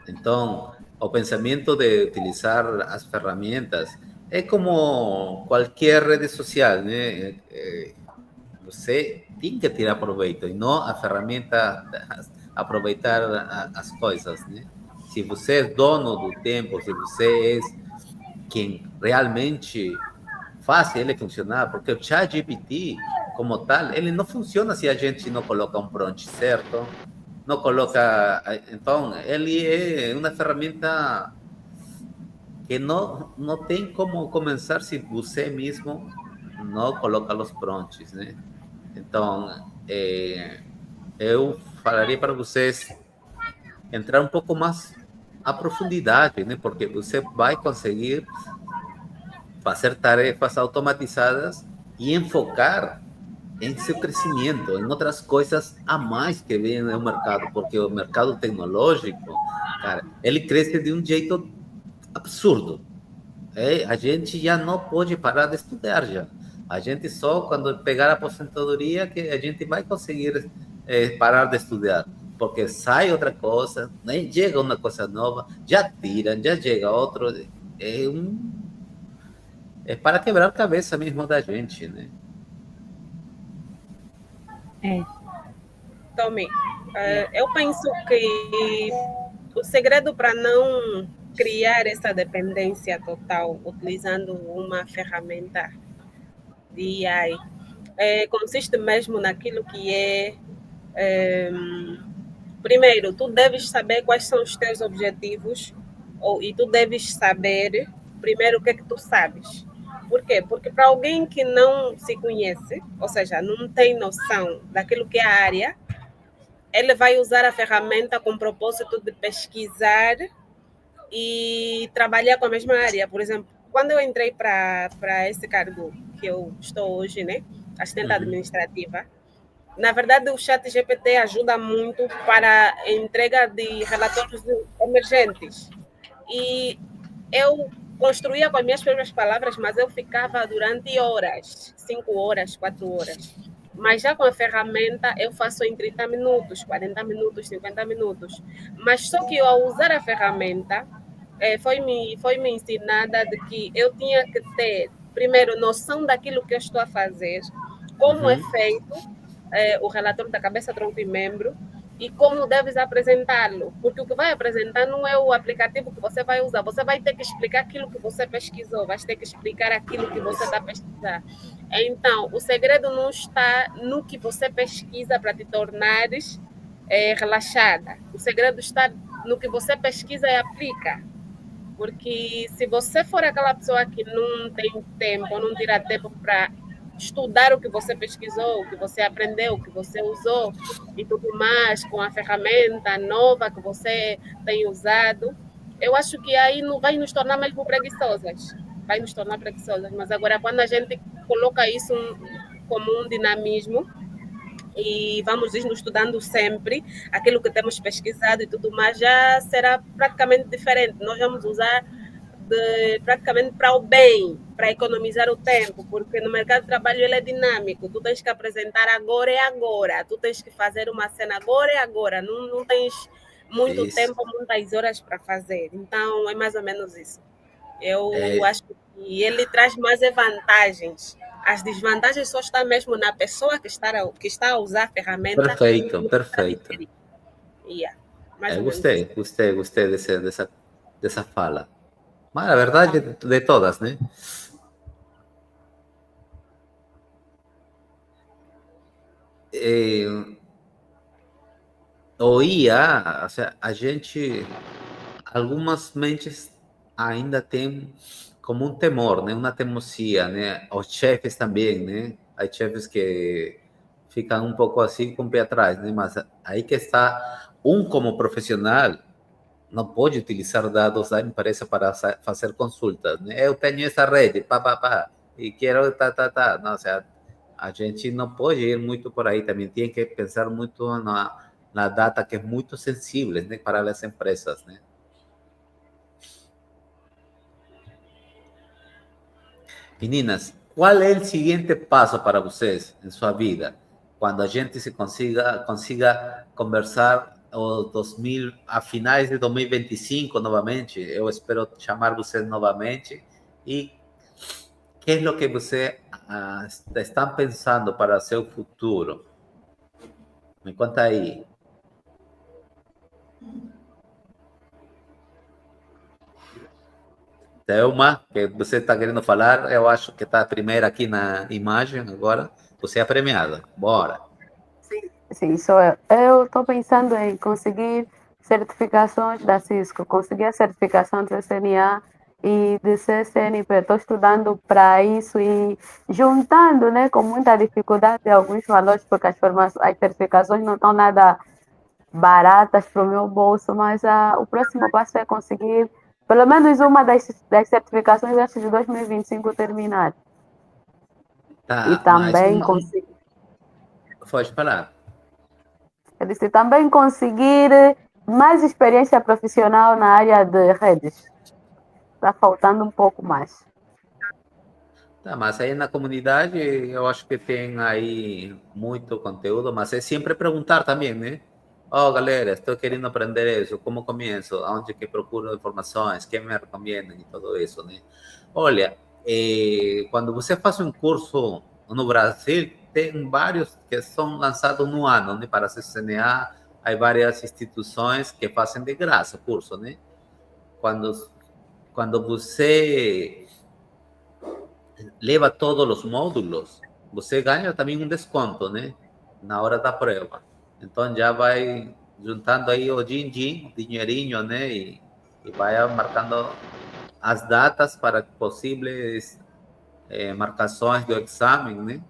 Entonces, o pensamiento de utilizar las herramientas es como cualquier red social, ¿no? Você tem que tirar proveito e não a ferramenta aproveitar as coisas, né? Se você é dono do tempo, se você é quem realmente faz ele funcionar, porque o ChatGPT, como tal, ele não funciona se a gente não coloca um prompt certo, não coloca. Então, ele é uma ferramenta que não tem como começar se você mesmo não coloca os prompts, né? Então, eu falaria para vocês entrar um pouco mais à profundidade, né? Porque você vai conseguir fazer tarefas automatizadas e enfocar em seu crescimento, em outras coisas a mais que vem no mercado, porque o mercado tecnológico, cara, ele cresce de um jeito absurdo. A gente já não pode parar de estudar já. A gente só quando pegar a aposentadoria que a gente vai conseguir parar de estudar, porque sai outra coisa, né? Chega uma coisa nova, já tiram, já chega outro. É, é para quebrar a cabeça mesmo da gente, né? É, Tommy, eu penso que o segredo para não criar essa dependência total utilizando uma ferramenta de AI consiste mesmo naquilo que primeiro, tu deves saber quais são os teus objetivos e tu deves saber primeiro o que é que tu sabes. Por quê? Porque para alguém que não se conhece, ou seja, não tem noção daquilo que é a área, ele vai usar a ferramenta com o propósito de pesquisar e trabalhar com a mesma área. Por exemplo, quando eu entrei para esse cargo que eu estou hoje, né, assistente administrativa, na verdade o chat GPT ajuda muito para a entrega de relatórios emergentes. E eu construía com as minhas próprias palavras, mas eu ficava durante horas, 5 horas, 4 horas. Mas já com a ferramenta eu faço em 30 minutos, 40 minutos, 50 minutos. Mas só que eu, ao usar a ferramenta, foi-me ensinada de que eu tinha que ter, primeiro, noção daquilo que eu estou a fazer, como é feito o relatório da cabeça, tronco e membro, e como deves apresentá-lo. Porque o que vai apresentar não é o aplicativo que você vai usar. Você vai ter que explicar aquilo que você pesquisou, vai ter que explicar aquilo que você está a pesquisar. Então, o segredo não está no que você pesquisa para te tornares relaxada. O segredo está no que você pesquisa e aplica. Porque se você for aquela pessoa que não tem tempo, não tira tempo para estudar o que você pesquisou, o que você aprendeu, o que você usou e tudo mais, com a ferramenta nova que você tem usado, eu acho que aí não vai nos tornar mesmo preguiçosas. Vai nos tornar preguiçosas. Mas agora, quando a gente coloca isso como um dinamismo, e vamos nos estudando sempre aquilo que temos pesquisado e tudo mais, já será praticamente diferente. Nós vamos usar praticamente para o bem, para economizar o tempo, porque no mercado de trabalho ele é dinâmico, tu tens que apresentar agora e agora, tu tens que fazer uma cena agora e agora, não tens muito tempo, muitas horas para fazer, então é mais ou menos isso. Eu acho que ele traz mais vantagens. As desvantagens só estão mesmo na pessoa que está a usar a ferramenta. Perfeito. Yeah, gostei dessa fala. Mas a verdade de todas, né? Oía, a gente, algumas mentes ainda tem como um temor, né? Uma teimosia, né? Os chefes também, né? Há chefes que ficam um pouco assim com o pé atrás, né? Mas aí que está, como profissional, não pode utilizar dados da empresa para fazer consultas, né? Eu tenho essa rede, e quero Não, a gente não pode ir muito por aí, também tem que pensar muito na data que é muito sensível, né, para as empresas, né? Meninas, qual é o seguinte passo para vocês em sua vida? Quando a gente consiga conversar a finais de 2025 novamente, eu espero chamar vocês novamente. E o que é o que você estão pensando para seu futuro? Me conta aí. Thelma, que você está querendo falar, eu acho que está a primeira aqui na imagem agora. Você é a premiada. Bora. Sim, sou eu. Eu estou pensando em conseguir certificações da Cisco, conseguir a certificação de CCNA e de CCNP. Estou estudando para isso e juntando, né, com muita dificuldade alguns valores, porque as certificações não estão nada baratas para o meu bolso, mas o próximo passo é conseguir pelo menos uma das certificações antes de 2025 terminar. E também conseguir. Pode falar. Eu disse também conseguir mais experiência profissional na área de redes. Está faltando um pouco mais. Tá, mas aí na comunidade eu acho que tem aí muito conteúdo, mas é sempre perguntar também, né? Galera, estou querendo aprender isso, como começo? Onde que procuro informações? Quem me recomenda? E tudo isso, né? Olha, quando você faz um curso no Brasil, tem vários que são lançados no ano, né? Para a CCNA, há várias instituições que fazem de graça o curso, né? Quando você leva todos os módulos, você ganha também um desconto, né? Na hora da prova. Então, já vai juntando aí o dinheirinho, né? E vai marcando as datas para possíveis marcações do exame, né?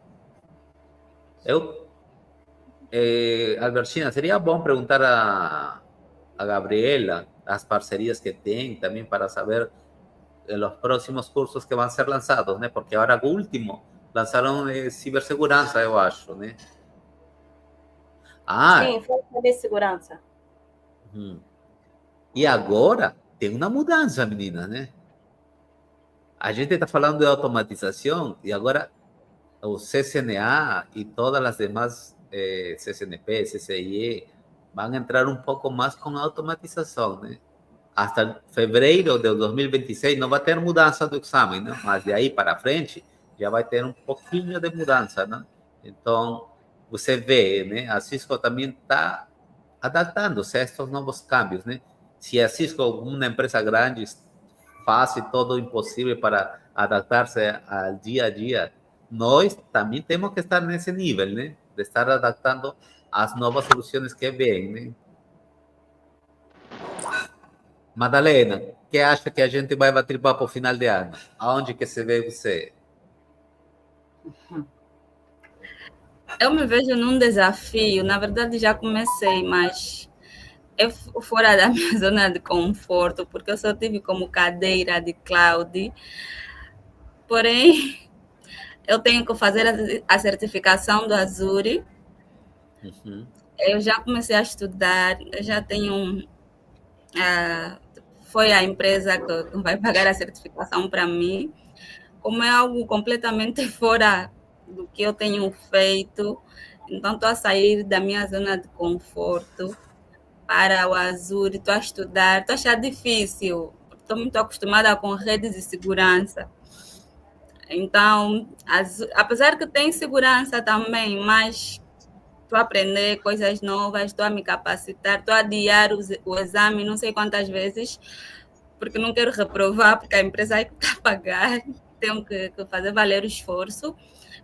Albertina, seria bom perguntar a Gabriela as parcerias que tem também para saber los próximos cursos que vão ser lançados, né? Porque agora o último lançaram cibersegurança, eu acho, né? Sim, foi de segurança. E agora tem uma mudança, menina, né? a gente está falando de automatização e agora o CCNA e todas as demais CCNP, CCIE vão entrar um pouco mais com a automatização, né? Hasta fevereiro de 2026 não vai ter mudança do exame, né? Mas de aí para frente já vai ter um pouquinho de mudança, né? Então, você vê, né? A Cisco também está adaptando-se a estes novos cambios, né? Se a Cisco, uma empresa grande, faz todo o impossível para adaptar-se ao dia a dia, nós também temos que estar nesse nível, né? De estar adaptando às novas soluções que vêm, né? Madalena, que acha que a gente vai bater papo final de ano? Aonde que se vê você? Eu me vejo num desafio, na verdade já comecei, mas é fora da minha zona de conforto, porque eu só tive como cadeira de cloud, porém eu tenho que fazer a certificação do Azure. Uhum. Eu já comecei a estudar, eu já tenho. Foi a empresa que vai pagar a certificação para mim. Como é algo completamente fora do que eu tenho feito, então estou a sair da minha zona de conforto para o Azure, estou a estudar, estou a achar difícil, estou muito acostumada com redes de segurança. Então, apesar que tem segurança também, mas estou a aprender coisas novas, estou a me capacitar, estou a adiar o exame não sei quantas vezes, porque não quero reprovar, porque a empresa é que está a pagar, tenho que fazer valer o esforço.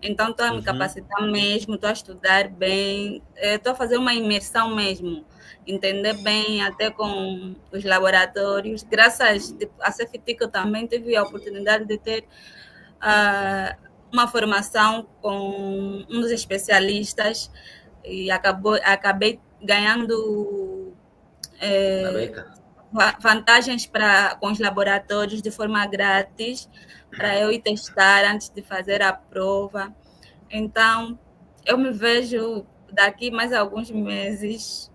Então, estou a me capacitar mesmo, estou a estudar bem, estou a fazer uma imersão mesmo, entender bem até com os laboratórios. Graças à CFTIC, eu também tive a oportunidade de ter uma formação com um dos especialistas e acabei ganhando Na beca? vantagens com os laboratórios de forma grátis para eu ir testar antes de fazer a prova. Então, eu me vejo daqui mais alguns meses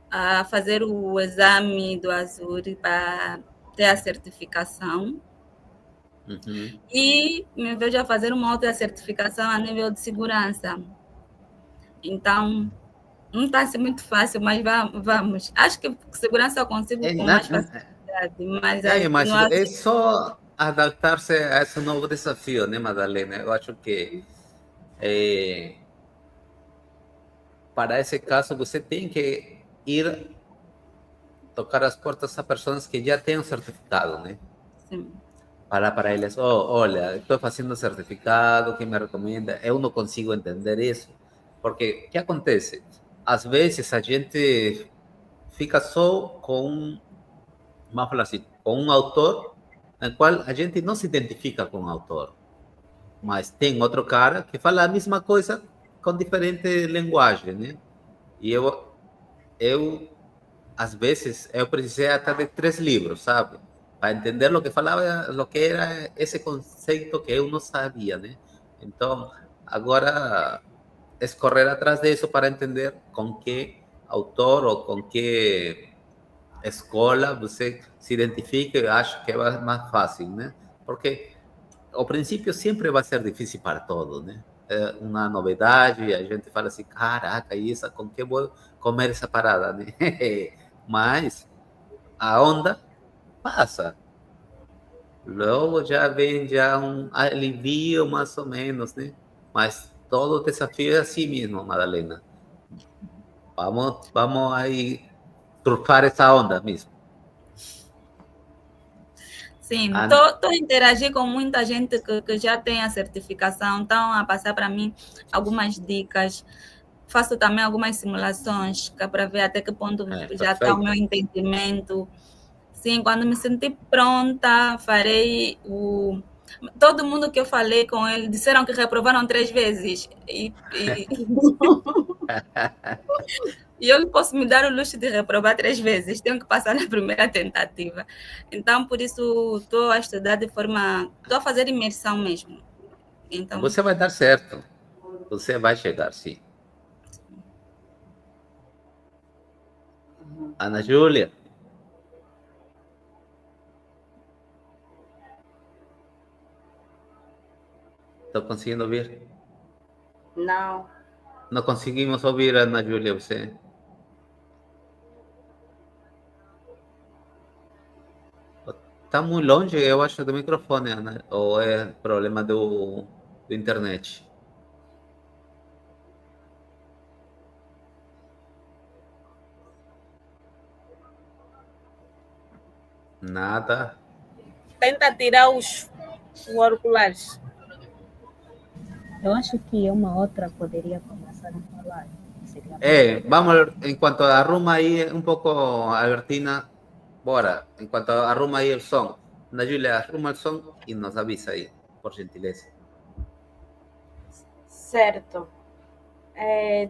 a fazer o exame do Azure para ter a certificação. Uhum. E me vejo a fazer uma outra certificação a nível de segurança. Então, não está sendo muito fácil, mas vamos. Acho que segurança eu consigo com mais facilidade, mas Mas é só adaptar-se a esse novo desafio, né, Madalena? Eu acho que para esse caso você tem que ir tocar as portas a pessoas que já têm um certificado, né? Sim. Para eles, olha, estou fazendo certificado, que me recomenda? Eu não consigo entender isso. Porque o que acontece? Às vezes a gente fica só com, vamos falar assim, com um autor, no qual a gente não se identifica com o autor. Mas tem outro cara que fala a mesma coisa com diferente linguagem, né? E eu às vezes, eu precisei até de 3 livros, sabe? Para entender o que falava, o que era esse conceito que eu não sabia, né? Então, agora, é correr atrás disso para entender com que autor ou com que escola você se identifica, eu acho que é mais fácil, né? Porque ao princípio sempre vai ser difícil para todos, né? É uma novidade, a gente fala assim, caraca, isso, com que eu vou comer essa parada, né? Mas a onda passa. Logo já vem já um alivio mais ou menos, né? Mas todo desafio é assim mesmo, Madalena. Vamos aí surfar essa onda mesmo. Sim, estou a interagir com muita gente que já tem a certificação, estão a passar para mim algumas dicas. Faço também algumas simulações para ver até que ponto já está o meu entendimento. Sim, quando me sentir pronta, farei o. Todo mundo que eu falei com ele disseram que reprovaram 3 vezes. E eu não posso me dar o luxo de reprovar 3 vezes, tenho que passar na primeira tentativa. Então, por isso, estou a estudar de forma. Estou a fazer imersão mesmo. Então, você vai dar certo. Você vai chegar, sim. Ana Júlia. Estou conseguindo ouvir? Não. Não conseguimos ouvir, Ana Júlia, você. Está muito longe, eu acho, do microfone, Ana. Ou é problema do internet? Nada. Tenta tirar os auriculares. Eu acho que uma outra poderia começar a falar. Seria Vamos, enquanto arruma aí um pouco, Albertina, bora. Enquanto arruma aí el som. Ana Júlia, arruma el som e nos avisa aí, por gentileza. Certo.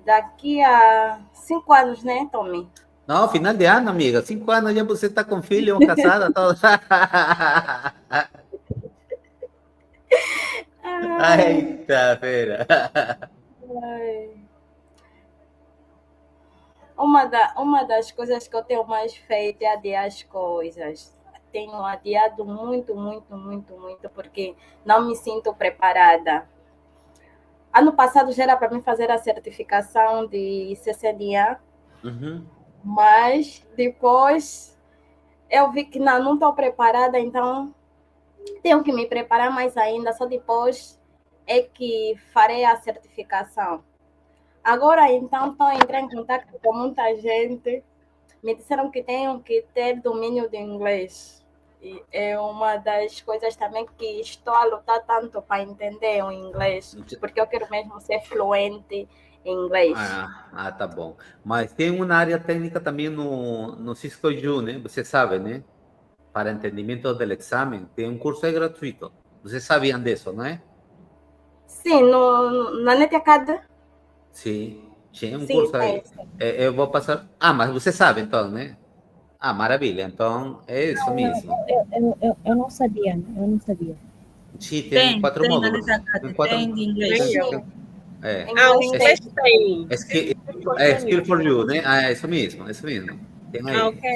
Daqui a 5 anos, né, Tommy? Não, final de ano, amiga. 5 anos já você está com filho, casada, toda. Ai, tá, pera. Uma das coisas que eu tenho mais feito é adiar as coisas. Tenho adiado muito, muito, muito, muito, porque não me sinto preparada. Ano passado já era para mim fazer a certificação de CCNA, mas depois eu vi que não estou preparada, então tenho que me preparar mais ainda, só depois é que farei a certificação. Agora, então, estou entrando em contato com muita gente, me disseram que tenho que ter domínio de inglês. E é uma das coisas também que estou a lutar tanto para entender o inglês, porque eu quero mesmo ser fluente em inglês. Tá bom. Mas tem uma área técnica também no Cisco U, né? Você sabe, né? Para entendimento do exame, tem um curso gratuito. Vocês sabiam disso, não é? Sim, na NetAcad. Sim, tinha um Sim, curso aí. Eu vou passar. Mas você sabe então, né? Maravilha. Então, é isso mesmo. Eu não sabia, eu não sabia. Sim, tem 4 módulos. Tem de inglês. O inglês tem. Skill for You, né? É isso mesmo, isso mesmo. Tem aí. Ok.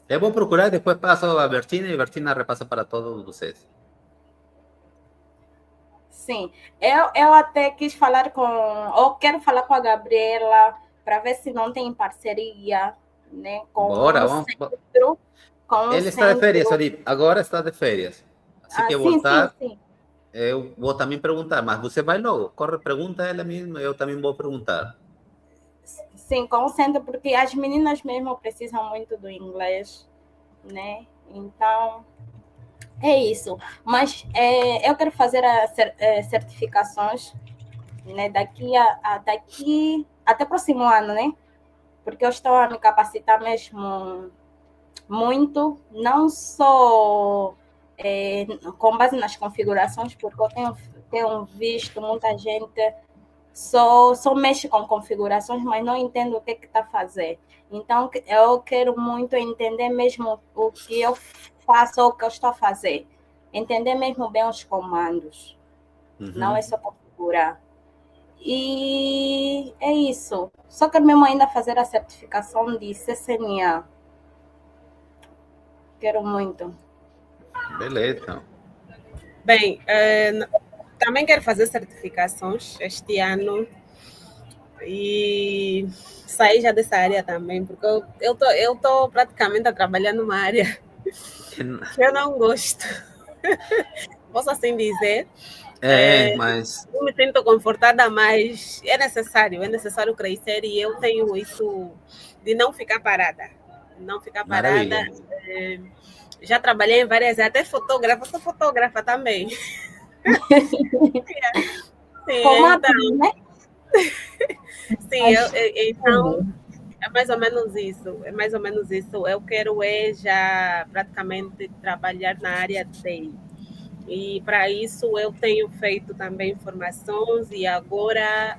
Eu vou procurar e depois passo a Bertina e a Bertina repassa para todos vocês. Sim, eu até quis falar ou quero falar com a Gabriela para ver se não tem parceria, né, com Bora, o vamos. centro. Ele está de férias, Felipe. Agora está de férias. Assim que voltar, sim. eu vou também perguntar, mas você vai logo. Corre, pergunta ela mesma, eu também vou perguntar. Sim, com o centro, porque as meninas mesmo precisam muito do inglês, né? Então, é isso. Mas eu quero fazer as certificações, né, daqui até o próximo ano, né? Porque eu estou a me capacitar mesmo muito, não só com base nas configurações, porque eu tenho visto muita gente só mexe com configurações, mas não entende o que está a fazer. Então, eu quero muito entender mesmo o que eu faço ou o que eu estou a fazer. Entender mesmo bem os comandos. Não é só configurar. E é isso. Só quero mesmo ainda fazer a certificação de CCNA. Quero muito. Beleza. Bem, também quero fazer certificações este ano e sair já dessa área também, porque eu tô praticamente a trabalhar numa área que eu não gosto. Posso assim dizer? Mas... Não me sinto confortada, mas é necessário crescer e eu tenho isso de não ficar parada. Não ficar parada. Já trabalhei em várias áreas, até fotógrafa, sou fotógrafa também. Então, né? Sim, então é mais ou menos isso. Eu quero já praticamente trabalhar na área de TI. E para isso eu tenho feito também formações e agora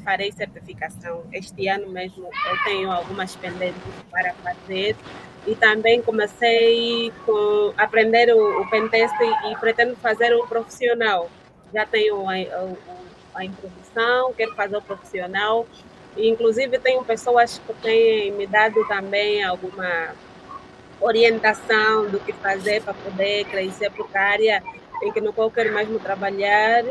farei certificação. Este ano mesmo eu tenho algumas pendentes para fazer e também comecei a aprender o pentest e pretendo fazer o profissional. Já tenho a introdução, quero fazer o profissional. E, inclusive, tenho pessoas que têm me dado também orientação do que fazer para poder crescer, porque a área em que no qual eu quero mesmo trabalhar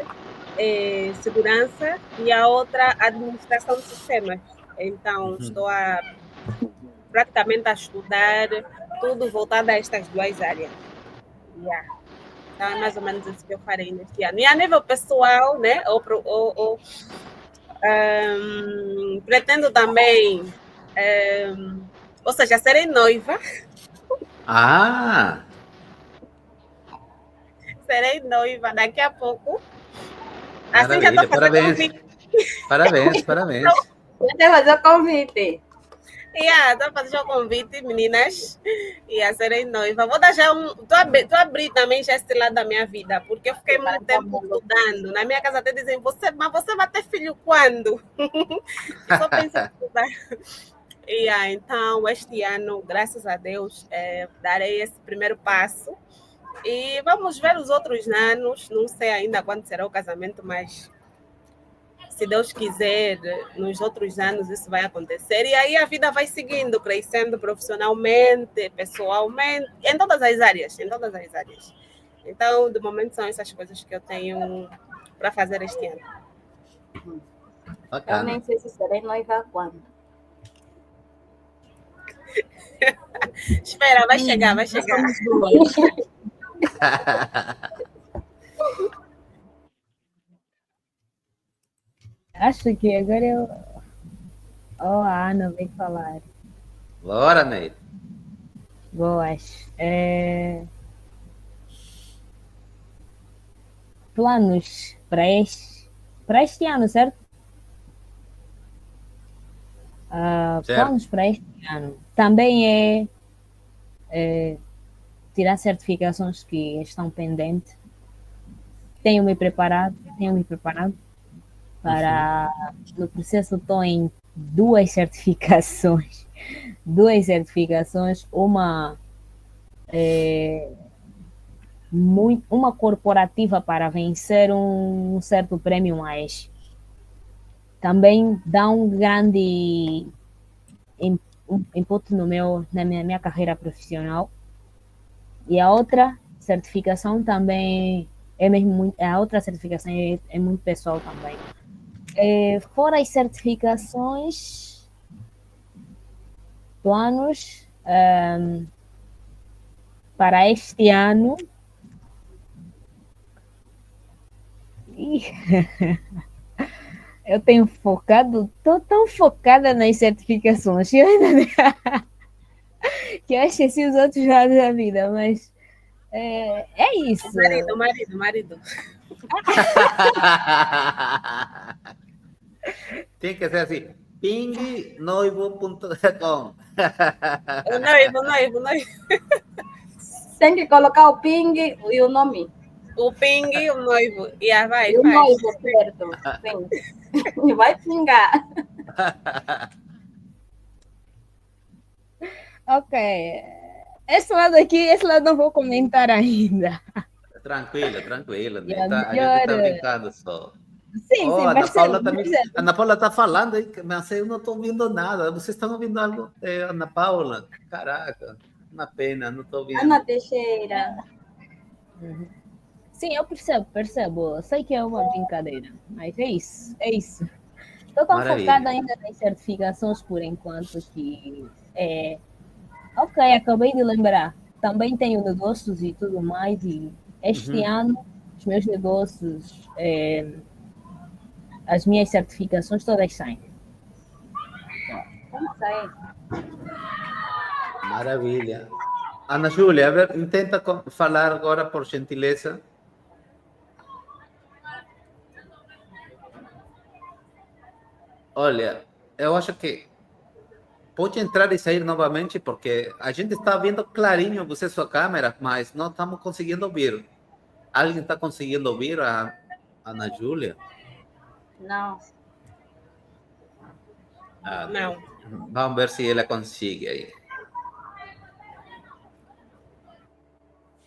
é segurança e a outra administração de sistemas. Então, estou praticamente a estudar tudo voltado a estas duas áreas. Yeah. Então, é mais ou menos isso que eu farei neste ano. E a nível pessoal, né, pretendo também, ou seja, serei noiva. Ah, Serei noiva daqui a pouco. Assim já maravilha, estou fazendo convite. parabéns. Deixa eu fazer o convite. Estou fazendo o convite, meninas. Serei noiva. Vou dar já Estou abrindo também já esse lado da minha vida, porque eu fiquei muito tempo estudando. Na minha casa até dizem, mas você vai ter filho quando? Eu só penso em estudar. Então, este ano, graças a Deus, darei esse primeiro passo. E vamos ver os outros anos. Não sei ainda quando será o casamento, mas se Deus quiser, nos outros anos isso vai acontecer. E aí a vida vai seguindo, crescendo profissionalmente, pessoalmente, em todas as áreas. Então, de momento, são essas coisas que eu tenho para fazer este ano. Bacana. Eu nem sei se serei noiva quando. Espera, vai chegar. Acho que agora a Ana vem falar. Bora, Ney. Boas. Planos para este ano, certo? Certo. Planos para este ano. Também é tirar certificações que estão pendentes. Tenho me preparado para... No processo estou em duas certificações. Uma uma corporativa para vencer um certo prêmio, mas também dá um grande input na minha carreira profissional. E a outra certificação também a outra certificação é muito pessoal também. Fora as certificações, planos para este ano. Eu tenho estou tão focada nas certificações que eu esqueci os outros lados da vida, mas é isso. Marido. Tem que ser assim, pingnoivo.com. Noivo. Tem que colocar o ping e o nome. O ping e o noivo. Vai. E o noivo, certo. Sim. Vai pingar. Ok. Esse lado não vou comentar ainda. Tranquilo. E A gente está brincando só. Sim, Ana Paula está falando aí, mas eu não estou ouvindo nada. Vocês estão ouvindo algo, Ana Paula? Caraca, uma pena, não estou ouvindo. Ana Teixeira. Sim, eu percebo. Eu sei que é uma brincadeira, mas é isso. Estou tão focada ainda nas certificações por enquanto que ok, acabei de lembrar. Também tenho negócios e tudo mais, e este ano os meus negócios, as minhas certificações todas saem. Vamos sair. Maravilha. Ana Júlia, a ver, tenta falar agora, por gentileza. Olha, eu acho que pode entrar e sair novamente, porque a gente está vendo clarinho você sua câmera, mas não estamos conseguindo ouvir. Alguém está conseguindo ouvir a Ana Júlia? Não. Não. Vamos ver se ela consegue aí.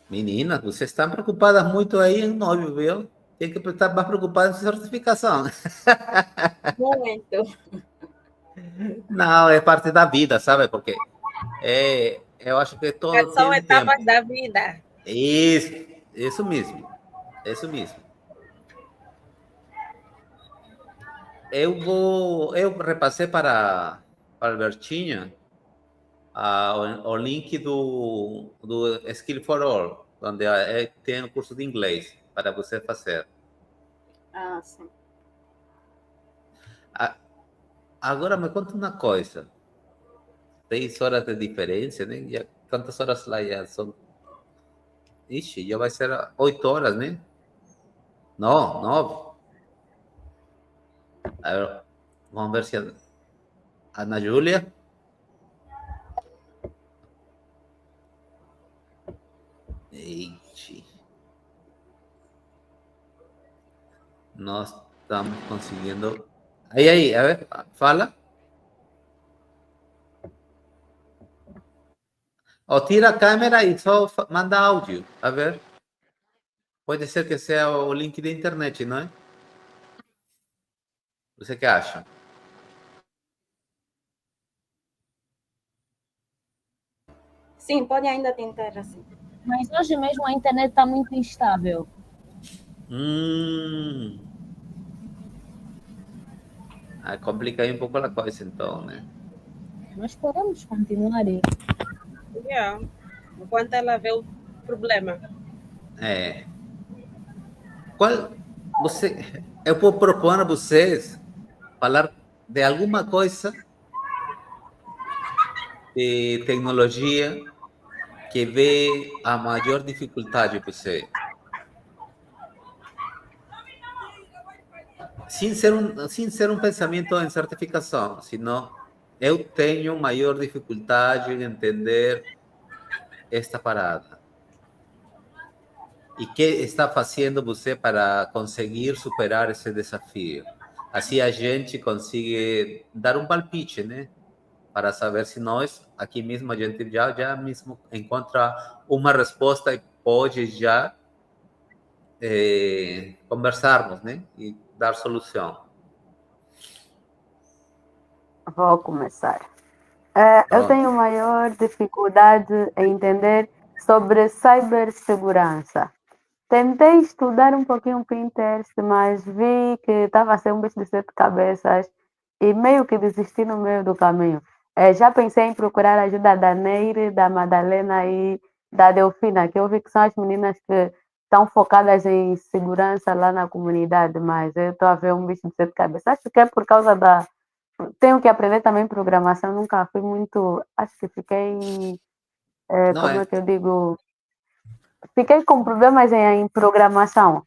Meninas, vocês estão preocupadas muito aí em noivo, viu? Tem que estar mais preocupada em certificação. Muito. Não, é parte da vida, sabe? Porque eu acho que todo São tem tempo. etapas da vida. Isso mesmo. Isso mesmo. Eu repassei para Albertinho o link do Skill for All, onde tem o curso de inglês para você fazer. Ah, sim. Agora me conta uma coisa. 6 horas de diferença, né? Já, quantas horas lá já são? Ixi, já vai ser 8 horas, né? Não, 9. A ver, vamos ver se a Ana Júlia. Ixi. Nós estamos conseguindo. Aí, a ver, fala. Ou tira a câmera e só manda áudio. A ver. Pode ser que seja o link da internet, não é? Você que acha? Sim, pode ainda tentar assim. Mas hoje mesmo a internet está muito instável. Complica aí um pouco a coisa, então, né? Nós podemos continuar. Yeah. Enquanto ela vê o problema. Eu vou propor a vocês falar de alguma coisa de tecnologia que vê a maior dificuldade para você. Sem ser um pensamento em certificação, senão eu tenho maior dificuldade em entender esta parada. E que está fazendo você para conseguir superar esse desafio? Assim a gente consegue dar um palpite, né? Para saber se nós, aqui mesmo, a gente já mesmo encontra uma resposta e pode já conversarmos, né? E dar solução. Vou começar. Eu tenho maior dificuldade em entender sobre cibersegurança. Tentei estudar um pouquinho o Pinterest, mas vi que estava a ser um bicho de 7 cabeças e meio que desisti no meio do caminho. Já pensei em procurar a ajuda da Neire, da Madalena e da Delfina, que eu vi que são as meninas que estão focadas em segurança lá na comunidade, mas eu estou a ver um bicho de 7 cabeças. Acho que é por causa da... Tenho que aprender também programação, nunca fui muito... Acho que fiquei... como é que eu digo? Fiquei com problemas em programação.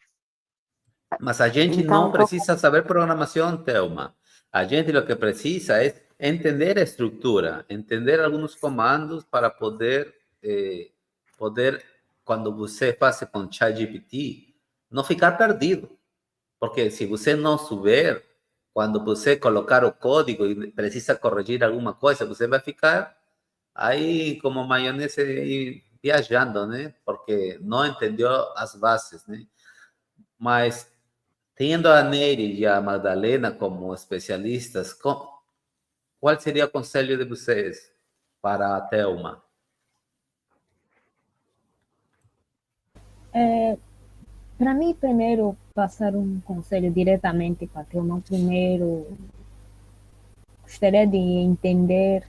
Mas a gente Então, não precisa saber programação, Thelma. A gente o que precisa é entender a estrutura, entender alguns comandos para poder, quando você faz com ChatGPT, não ficar perdido. Porque se você não souber, quando você colocar o código e precisa corrigir alguma coisa, você vai ficar aí como maionese viajando, né? Porque não entendeu as bases, né? Mas tendo a Nery e a Madalena como especialistas, qual seria o conselho de vocês para a Thelma? Para mim, primeiro, passar um conselho diretamente para a Thelma. Primeiro, gostaria de entender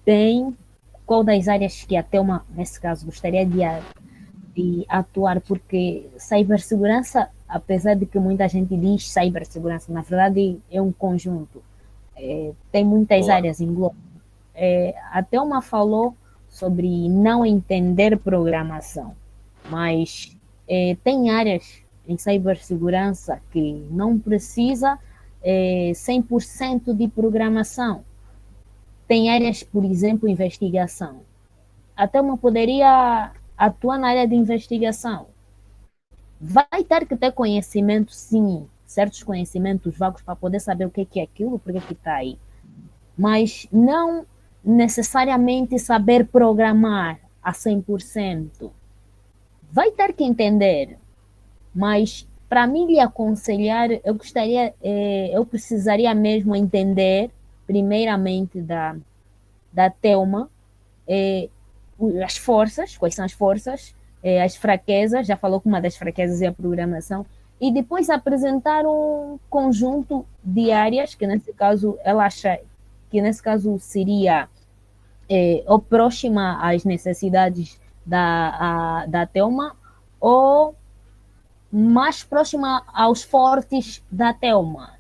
bem qual das áreas que a Thelma, nesse caso, gostaria de atuar, porque cibersegurança, apesar de que muita gente diz cibersegurança, na verdade é um conjunto. Tem muitas áreas em globo. A Thelma falou sobre não entender programação, mas tem áreas em cibersegurança que não precisa 100% de programação. Tem áreas, por exemplo, investigação. A Thelma poderia atuar na área de investigação. Vai ter que ter conhecimento, sim, certos conhecimentos vagos para poder saber o que é aquilo, por que está aí. Mas não necessariamente saber programar a 100%. Vai ter que entender, mas para mim lhe aconselhar, eu precisaria mesmo entender, primeiramente, da Telma, as forças, quais são as forças, as fraquezas, já falou que uma das fraquezas é a programação, e depois apresentar um conjunto de áreas, que nesse caso ela acha que nesse caso seria ou próxima às necessidades da Telma, ou mais próxima aos fortes da Telma.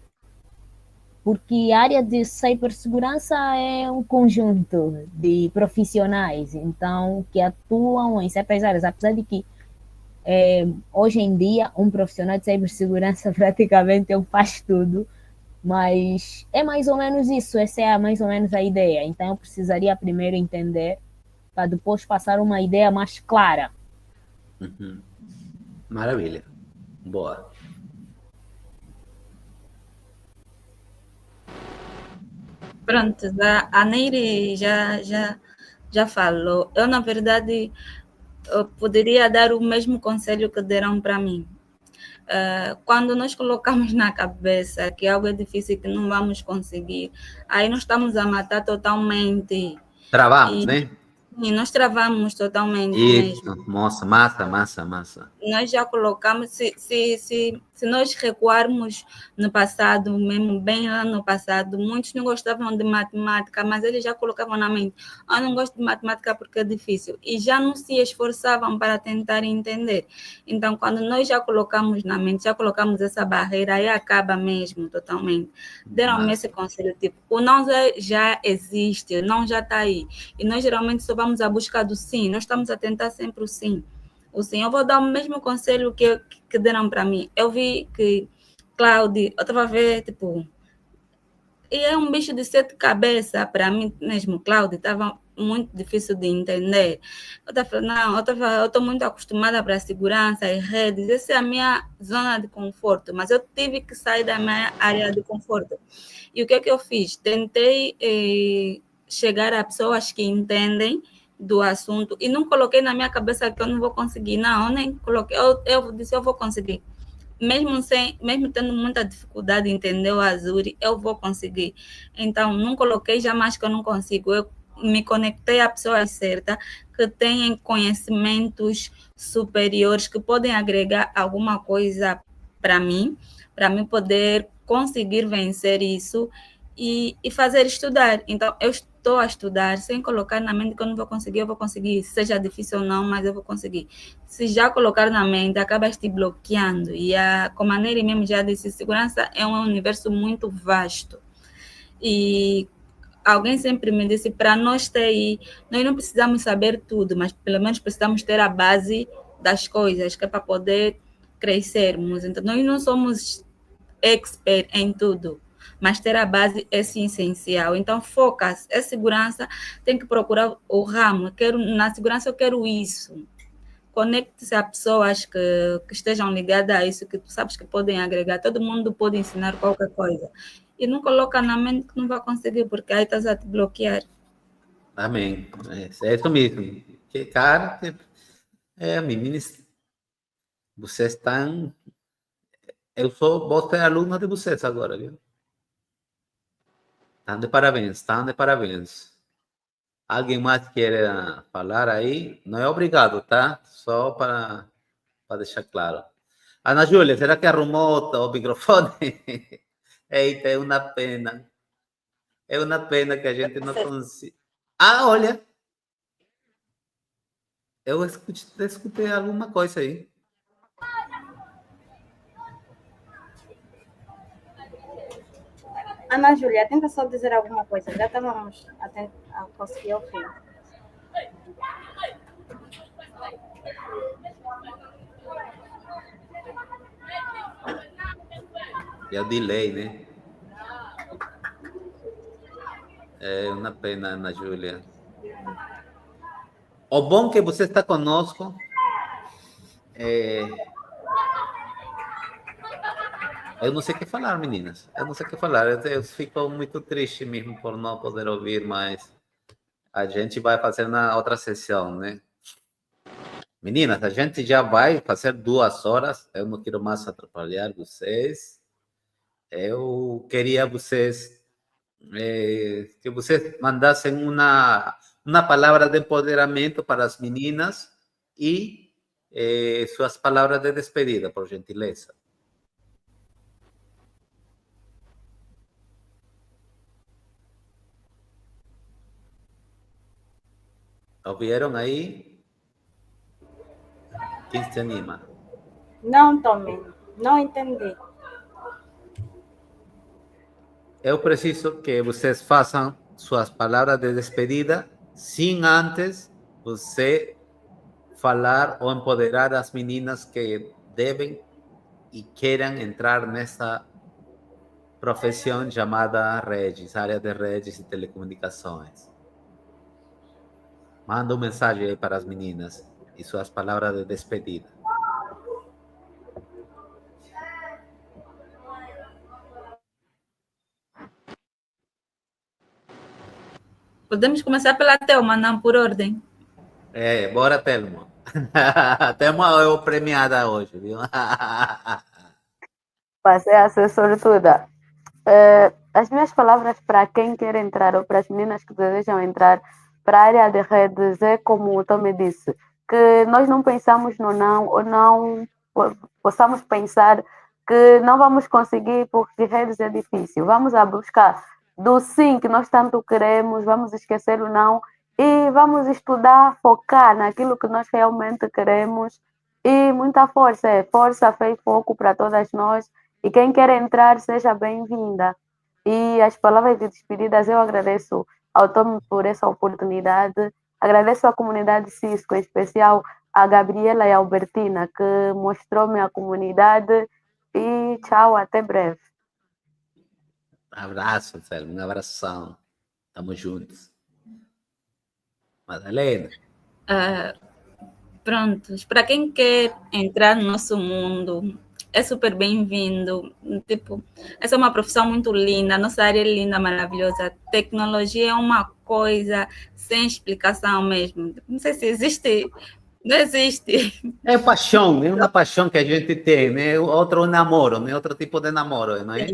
Porque a área de cibersegurança é um conjunto de profissionais, então, que atuam em certas áreas, apesar de que hoje em dia um profissional de cibersegurança praticamente faz tudo, mas é mais ou menos isso, essa é mais ou menos a ideia. Então eu precisaria primeiro entender para depois passar uma ideia mais clara. Uhum. Maravilha. Boa. Pronto, a Neire já falou. Eu, na verdade, eu poderia dar o mesmo conselho que deram para mim. Quando nós colocamos na cabeça que algo é difícil e que não vamos conseguir, aí nós estamos a matar totalmente. Travamos, né? E nós travamos totalmente Isso, mesmo. nossa, massa. Nós já colocamos, se nós recuarmos no passado, mesmo bem lá no passado, muitos não gostavam de matemática, mas eles já colocavam na mente, eu não gosto de matemática porque é difícil, e já não se esforçavam para tentar entender. Então, quando nós já colocamos na mente, já colocamos essa barreira, aí acaba mesmo totalmente. Deram-me esse conselho, tipo, o não já existe, o não já está aí, e nós geralmente só vamos à busca do sim, nós estamos a tentar sempre o sim. Eu vou dar o mesmo conselho que deram para mim. Eu vi que Cláudio, eu estava a ver, tipo, e é um bicho de 7 cabeças para mim mesmo, Cláudio, estava muito difícil de entender. Eu estava falando, não, eu estou muito acostumada para segurança e redes, essa é a minha zona de conforto, mas eu tive que sair da minha área de conforto. E o que é que eu fiz? Tentei chegar a pessoas que entendem do assunto e não coloquei na minha cabeça que eu não vou conseguir, não, eu nem coloquei, eu disse, eu vou conseguir. Mesmo tendo muita dificuldade em entender o Azure, eu vou conseguir. Então, não coloquei jamais que eu não consigo. Eu me conectei a pessoas certas que têm conhecimentos superiores que podem agregar alguma coisa para mim poder conseguir vencer isso e fazer estudar. Então, eu estou a estudar sem colocar na mente que eu não vou conseguir, eu vou conseguir, seja difícil ou não, mas eu vou conseguir. Se já colocar na mente, acaba te bloqueando. E como a Nery mesmo já disse, segurança é um universo muito vasto. E alguém sempre me disse, para nós TI, nós não precisamos saber tudo, mas pelo menos precisamos ter a base das coisas, que é para poder crescermos. Então, nós não somos expert em tudo, mas ter a base é sim essencial. Então, foca-se, é segurança, tem que procurar o ramo. Na segurança eu quero isso. Conecte-se a pessoas que estejam ligadas a isso, que tu sabes que podem agregar. Todo mundo pode ensinar qualquer coisa. E não coloca na mente que não vai conseguir, porque aí estás a te bloquear. Amém. É isso mesmo. Que, cara, meninas, vocês estão... vou ser aluna de vocês agora, viu? Estão de parabéns. Alguém mais quer falar aí? Não é obrigado, tá? Só para deixar claro. Ana Júlia, será que arrumou o microfone? Eita, é uma pena. É uma pena que a gente não consiga. Ah, olha. Eu escutei alguma coisa aí. Ana Júlia, tenta só dizer alguma coisa. Já estávamos a conseguir ouvir. É o delay, né? É uma pena, Ana Júlia. O bom que você está conosco. Eu não sei o que falar, meninas. Eu não sei o que falar. Eu fico muito triste mesmo por não poder ouvir, mas a gente vai fazer na outra sessão, né? Meninas, a gente já vai fazer 2 horas. Eu não quero mais atrapalhar vocês. Eu queria vocês que vocês mandassem uma palavra de empoderamento para as meninas e suas palavras de despedida, por gentileza. ¿Ouvieron aí? Quem se anima? Não, Tommy, não entendi. Eu preciso que vocês façam suas palavras de despedida sem antes você falar ou empoderar as meninas que devem e queiram entrar nessa profissão chamada redes, área de redes e telecomunicações. Manda uma mensagem aí para as meninas e suas palavras de despedida. Podemos começar pela Thelma, não por ordem. Bora, Thelma. Thelma é o premiada hoje, viu? Passei a ser sortuda. As minhas palavras para quem quer entrar ou para as meninas que desejam entrar para a área de redes é como o Tommy disse, que nós não pensamos no não ou não possamos pensar que não vamos conseguir porque redes é difícil. Vamos a buscar do sim que nós tanto queremos, vamos esquecer o não e vamos estudar, focar naquilo que nós realmente queremos e muita força, fé e foco para todas nós. E quem quer entrar, seja bem-vinda. E as palavras de despedidas, eu agradeço ao Tom por essa oportunidade. Agradeço à comunidade Cisco, em especial a Gabriela e a Albertina, que mostrou-me a comunidade. E tchau, até breve. Abraço, Thelma, um abração. Tamo juntos. Madalena. Prontos. Para quem quer entrar no nosso mundo, é super bem-vindo. Tipo, essa é uma profissão muito linda, nossa área é linda, maravilhosa. Tecnologia é uma coisa sem explicação mesmo. Não sei se existe, não existe. É paixão, é uma paixão que a gente tem, né? Outro namoro, né? Outro tipo de namoro, não é?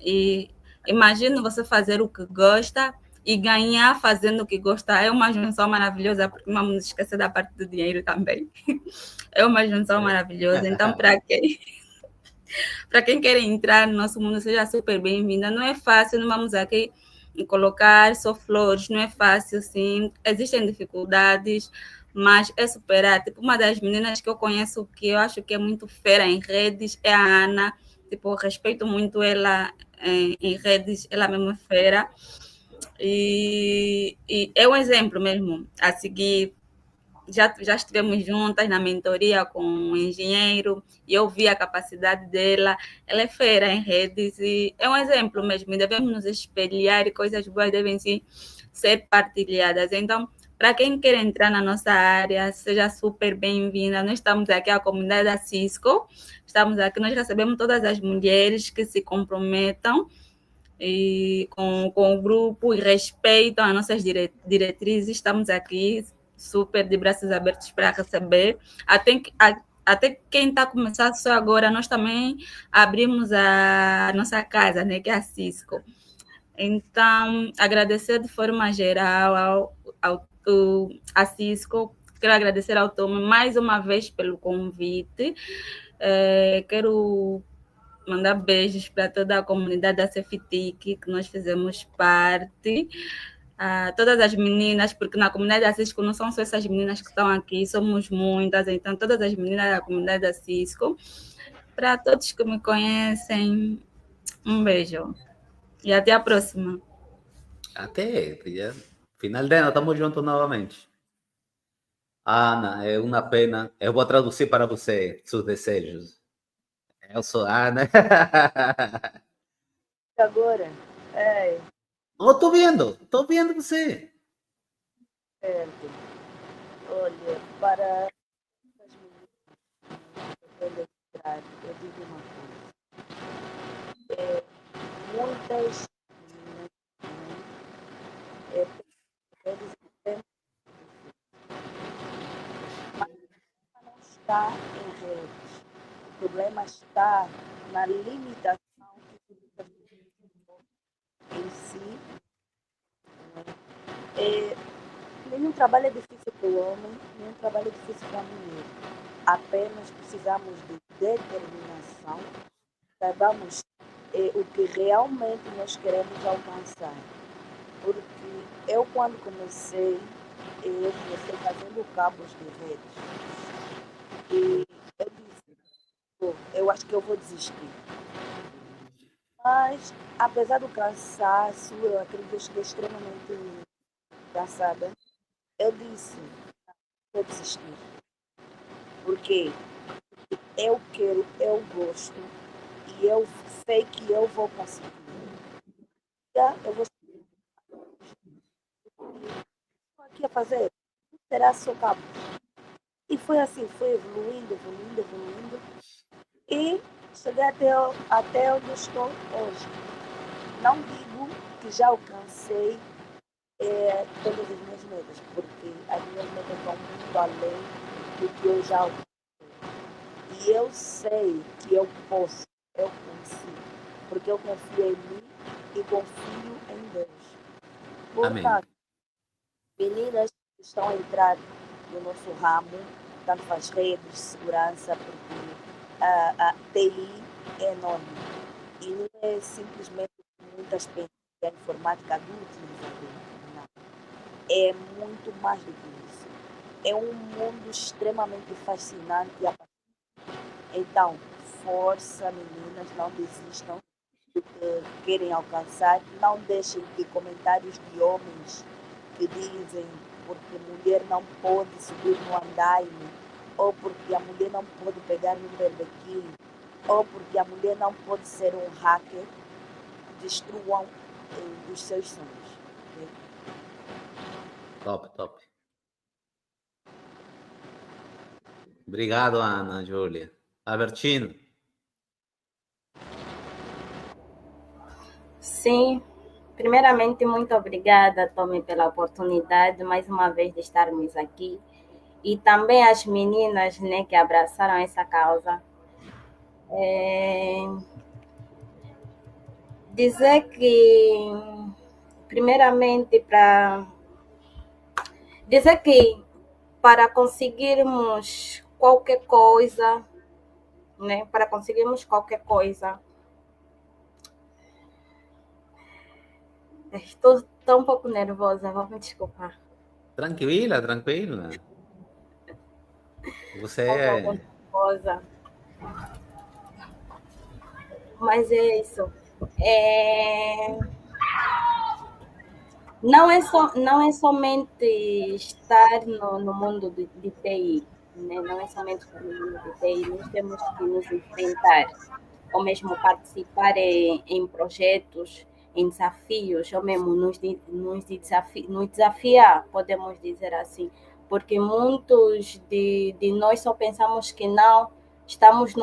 E imagina você fazer o que gosta e ganhar fazendo o que gosta. É uma junção maravilhosa, porque não vamos esquecer da parte do dinheiro também. É uma junção maravilhosa. Então, para quem quer entrar no nosso mundo, seja super bem-vinda. Não é fácil, não vamos aqui colocar só flores, não é fácil, sim. Existem dificuldades, mas é superar. Tipo, uma das meninas que eu conheço, que eu acho que é muito fera em redes, é a Ana. Tipo, eu respeito muito ela em redes, ela mesmo é fera. E é um exemplo mesmo a seguir. Já estivemos juntas na mentoria com um engenheiro e eu vi a capacidade dela. Ela é fera em redes e é um exemplo mesmo. E devemos nos espelhar e coisas boas devem sim ser partilhadas. Então, para quem quer entrar na nossa área, seja super bem-vinda. Nós estamos aqui, a comunidade da Cisco. Estamos aqui, nós recebemos todas as mulheres que se comprometam e com o grupo e respeitam as nossas diretrizes. Estamos aqui super de braços abertos para receber. Até quem está começando só agora, nós também abrimos a nossa casa, né, que é a Cisco. Então, agradecer de forma geral a Cisco. Quero agradecer ao Tom mais uma vez pelo convite. Quero mandar beijos para toda a comunidade da CFTIC, que nós fizemos parte. Todas as meninas, porque na comunidade da Cisco não são só essas meninas que estão aqui, somos muitas, então todas as meninas da comunidade da Cisco. Para todos que me conhecem, um beijo. E até a próxima. Até, final de ano, estamos juntos novamente. Ana, é uma pena. Eu vou traduzir para você seus desejos. Eu sou Ana. Agora, Oh, estou vendo você. certo. Olha, para as meninas, eu digo uma coisa. Muitas meninas eles têm, mas não está em redes. O problema está na limitação que em si trabalho é difícil para o homem, nenhum trabalho é difícil para a mulher. Apenas precisamos de determinação, saibamos o que realmente nós queremos alcançar. Porque eu, quando comecei, eu comecei fazendo cabos de redes. E eu disse, "Pô, eu acho que eu vou desistir." Mas, apesar do cansaço, eu acredito que eu cheguei extremamente cansada. Eu disse, vou desistir. Porque eu quero, eu gosto e eu sei que eu vou conseguir. Eu vou aqui a fazer, será só cabo. E foi assim, foi evoluindo. E cheguei até onde estou hoje. Não digo que já alcancei todas as minhas metas, porque as minhas metas vão muito além do que eu já alcancei. E eu sei que eu posso, eu consigo, porque eu confio em mim e confio em Deus. Portanto, meninas que estão a entrar no nosso ramo, tanto faz redes de segurança, porque a TI é enorme. E não é simplesmente muitas pensam que a informática do utilizador. Não. É muito mais do que isso. É um mundo extremamente fascinante e apaixonante. Então, força, meninas, não desistam do que querem alcançar. Não deixem que comentários de homens que dizem porque mulher não pode subir no andaime, ou porque a mulher não pode pegar no berbequim, ou porque a mulher não pode ser um hacker, destruam os seus sonhos. Top, top. Obrigado, Ana Júlia. Albertino. Sim, primeiramente, muito obrigada, Tommy, pela oportunidade, mais uma vez, de estarmos aqui. E também as meninas, né, que abraçaram essa causa. Dizer que, primeiramente, dizer que para conseguirmos qualquer coisa, né, para conseguirmos qualquer coisa, estou um pouco nervosa, vou me desculpar. Tranquila. Você Um pouco nervosa. Mas é isso. Não é somente estar no mundo de TI, né? Não é somente estar no mundo de TI, nós temos que nos enfrentar, ou mesmo participar em projetos, em desafios, ou mesmo nos desafiar, podemos dizer assim, porque muitos de nós só pensamos que não, estamos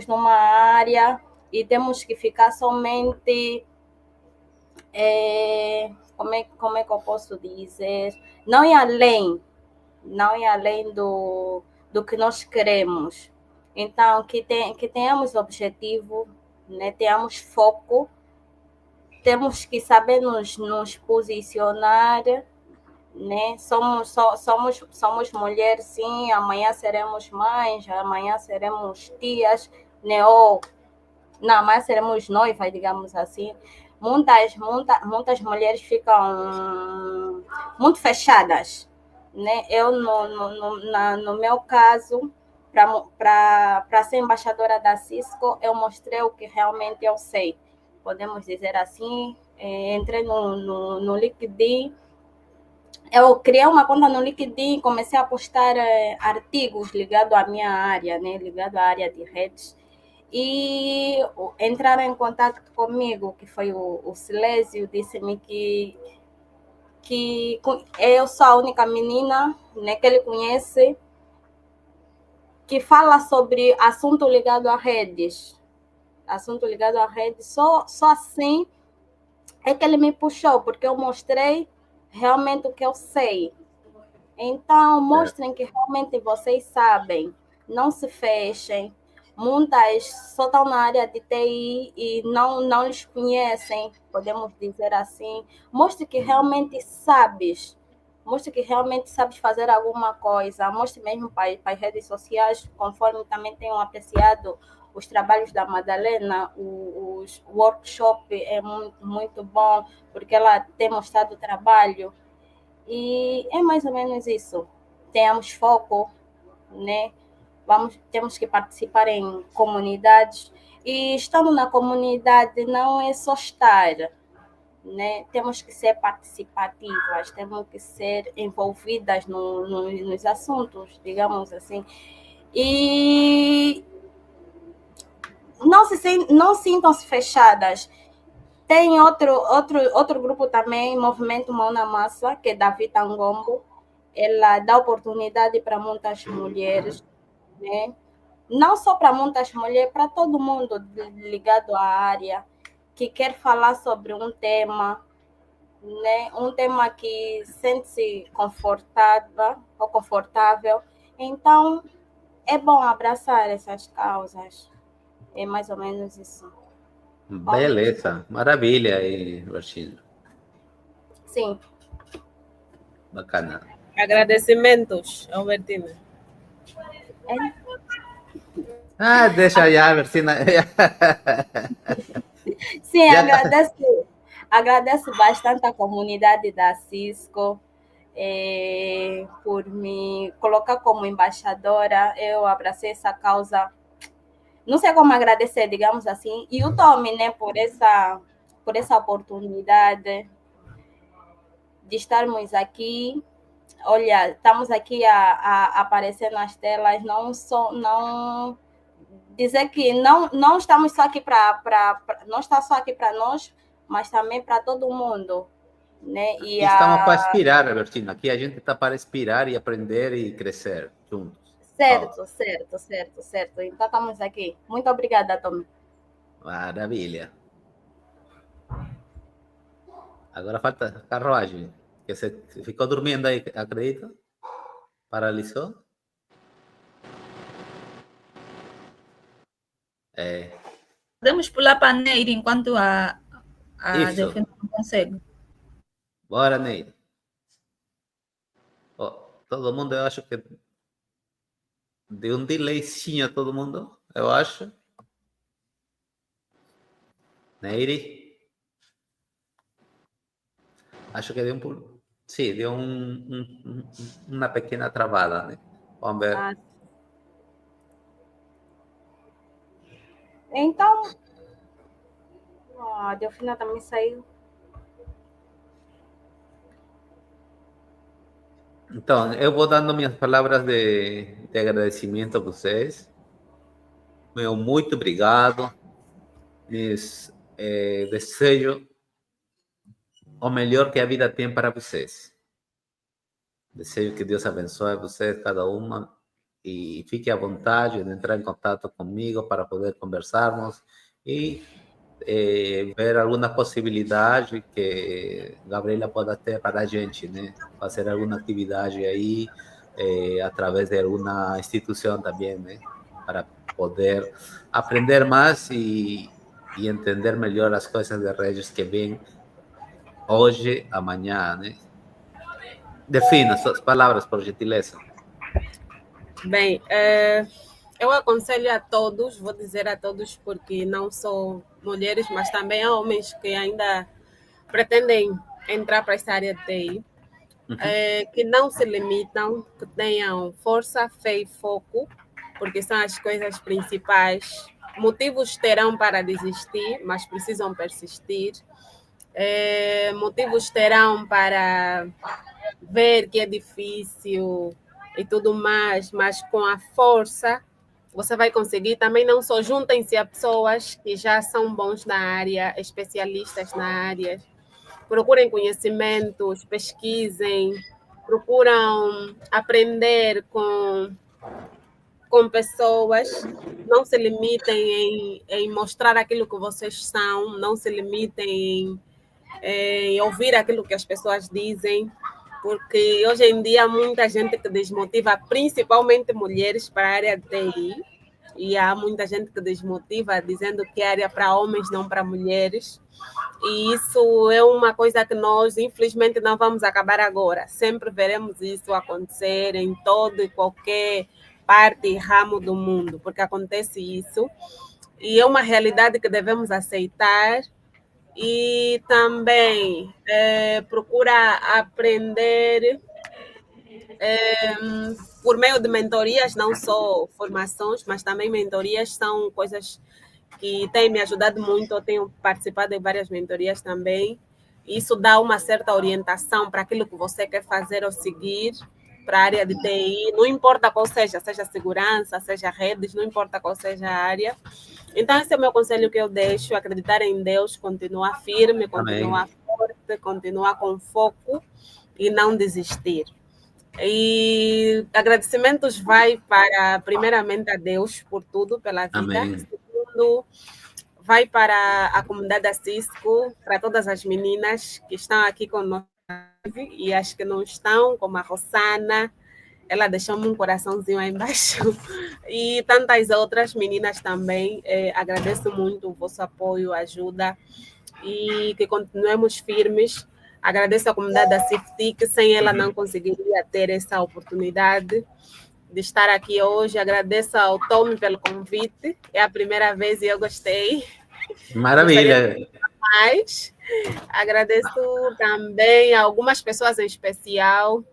numa área e temos que ficar somente, como é que eu posso dizer, não ir além do que nós queremos. Então, que tenhamos objetivo, né? Tenhamos foco, temos que saber nos posicionar, né? Somos mulheres, sim, amanhã seremos mães, amanhã seremos tias, né? Ou, não, amanhã seremos noivas, digamos assim. Muitas mulheres ficam muito fechadas, né? Eu, no meu caso, para ser embaixadora da Cisco, eu mostrei o que realmente eu sei. Podemos dizer assim, entrei no LinkedIn, eu criei uma conta no LinkedIn e comecei a postar artigos ligados à minha área, né? Ligado à área de redes. E entraram em contato comigo, que foi o Silésio, disse-me que eu sou a única menina, né, que ele conhece que fala sobre assunto ligado a redes. Assunto ligado a redes. Só assim é que ele me puxou, porque eu mostrei realmente o que eu sei. Então, mostrem que realmente vocês sabem. Não se fechem. Muitas só estão na área de TI e não lhes conhecem, podemos dizer assim. Mostre que realmente sabes. mostre que realmente sabes fazer alguma coisa, mostre mesmo para as redes sociais, conforme também tenho apreciado os trabalhos da Madalena, os workshops é muito bom, porque ela tem mostrado o trabalho, e é mais ou menos isso. Tenhamos foco, né? Temos que participar em comunidades, e estando na comunidade não é só estar, né? Temos que ser participativas, temos que ser envolvidas nos assuntos, digamos assim. E não sintam-se fechadas. Tem outro grupo também, Movimento Mão na Massa, que é Davi Tangombo. Ela dá oportunidade para muitas mulheres, né? Não só para muitas mulheres, para todo mundo ligado à área, que quer falar sobre um tema, né? Um tema que sente-se confortável. Então, é bom abraçar essas causas. É mais ou menos isso. Beleza, maravilha aí, Bertina. Sim. Bacana. Agradecimentos, Albertina. Ah, deixa já, Bertina. Sim, Já agradeço bastante a comunidade da Cisco por me colocar como embaixadora. Eu abracei essa causa, não sei como agradecer, digamos assim, e o Tommy, né, por essa oportunidade de estarmos aqui. Olha, estamos aqui a aparecer nas telas, não dizer que não estamos só aqui não está só aqui para nós, mas também para todo mundo, né? E estamos para inspirar, Bertina. Aqui a gente está para inspirar e aprender e crescer juntos. Certo. Então estamos aqui. Muito obrigada, Tom. Maravilha. Agora falta carruagem, que você ficou dormindo aí, acredito? Paralisou? Podemos pular para a Neide enquanto a Delfina não consegue. Bora, Neide. Oh, todo mundo, eu acho que deu um delayzinho a todo mundo, eu acho. Neide. Acho que deu um pulo. Sim, deu uma pequena travada, né? Vamos ver. Então, a Delfina também saiu. Então, eu vou dando minhas palavras de agradecimento a vocês. Meu muito obrigado. Desejo o melhor que a vida tem para vocês. Desejo que Deus abençoe vocês, cada uma, e fique à vontade de entrar em contato comigo para poder conversarmos e ver alguma possibilidade que Gabriela possa ter para a gente, né? Fazer alguma atividade aí, através de alguma instituição também, né? Para poder aprender mais e entender melhor as coisas de redes que vêm hoje, amanhã, né? Defina suas palavras, por gentileza. Bem, eu aconselho a todos, vou dizer a todos, porque não só mulheres, mas também há homens que ainda pretendem entrar para essa área de TI, que não se limitam, que tenham força, fé e foco, porque são as coisas principais. Motivos terão para desistir, mas precisam persistir. Motivos terão para ver que é difícil e tudo mais, mas com a força você vai conseguir. Também não só juntem-se a pessoas que já são bons na área, especialistas na área. Procurem conhecimentos, pesquisem, procuram aprender com pessoas. Não se limitem em mostrar aquilo que vocês são, não se limitem em ouvir aquilo que as pessoas dizem, porque hoje em dia há muita gente que desmotiva, principalmente mulheres, para a área de TI. e há muita gente que desmotiva, dizendo que é área para homens, não para mulheres. E isso é uma coisa que nós, infelizmente, não vamos acabar agora. Sempre veremos isso acontecer em todo e qualquer parte e ramo do mundo, porque acontece isso. E é uma realidade que devemos aceitar e também procura aprender por meio de mentorias, não só formações, mas também mentorias são coisas que têm me ajudado muito. Eu tenho participado de várias mentorias também. Isso dá uma certa orientação para aquilo que você quer fazer ou seguir para a área de TI, não importa qual seja segurança, seja redes, não importa qual seja a área. Então, esse é o meu conselho que eu deixo: acreditar em Deus, continuar firme, continuar forte, continuar com foco e não desistir. E agradecimentos vai para, primeiramente, a Deus por tudo, pela vida. Amém. Segundo, vai para a comunidade da Cisco, para todas as meninas que estão aqui conosco e as que não estão, como a Rossana, ela deixou-me um coraçãozinho aí embaixo, e tantas outras meninas também. Agradeço muito o vosso apoio, ajuda, e que continuemos firmes. Agradeço à comunidade da CIFTI, que sem ela não conseguiria ter essa oportunidade de estar aqui hoje. Agradeço ao Tommy pelo convite, é a primeira vez e eu gostei. Maravilha. Mais. Agradeço também a algumas pessoas em especial,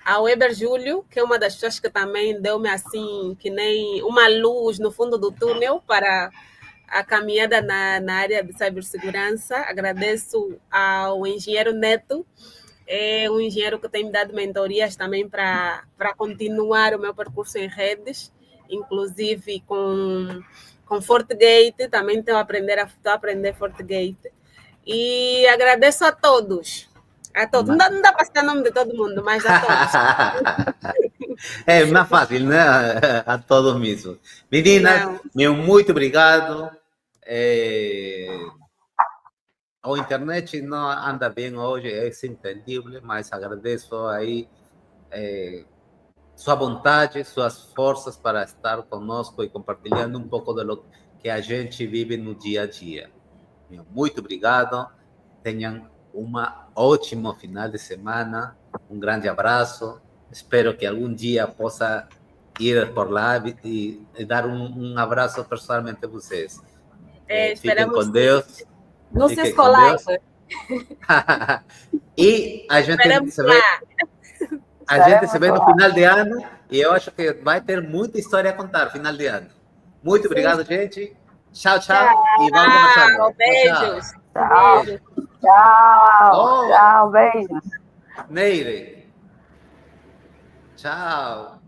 ao Weber Júlio, que é uma das pessoas que também deu-me assim, que nem uma luz no fundo do túnel para a caminhada na área de cibersegurança. Agradeço ao engenheiro Neto, é um engenheiro que tem me dado mentorias também para continuar o meu percurso em redes, inclusive com FortiGate, também estou a aprender FortiGate. E agradeço a todos. A todos. Não dá para citar o nome de todo mundo, mas a todos. É mais fácil, né? A todos mesmo. Meninas, meu muito obrigado. A internet não anda bem hoje, é entendível, mas agradeço aí sua vontade, suas forças para estar conosco e compartilhando um pouco de lo que a gente vive no dia a dia. Meu muito obrigado. Tenham uma ótimo final de semana. Um grande abraço. Espero que algum dia possa ir por lá e dar um abraço personalmente a vocês. Fiquem com Deus. No Cisco Live. E a gente se vê. A gente se vê no final de ano e eu acho que vai ter muita história a contar no final de ano. Muito obrigado, gente. Tchau, tchau. E vamos conversando. Beijos. Tchau. Beijos. Tchau. Tchau. Beijos. Neire. Tchau.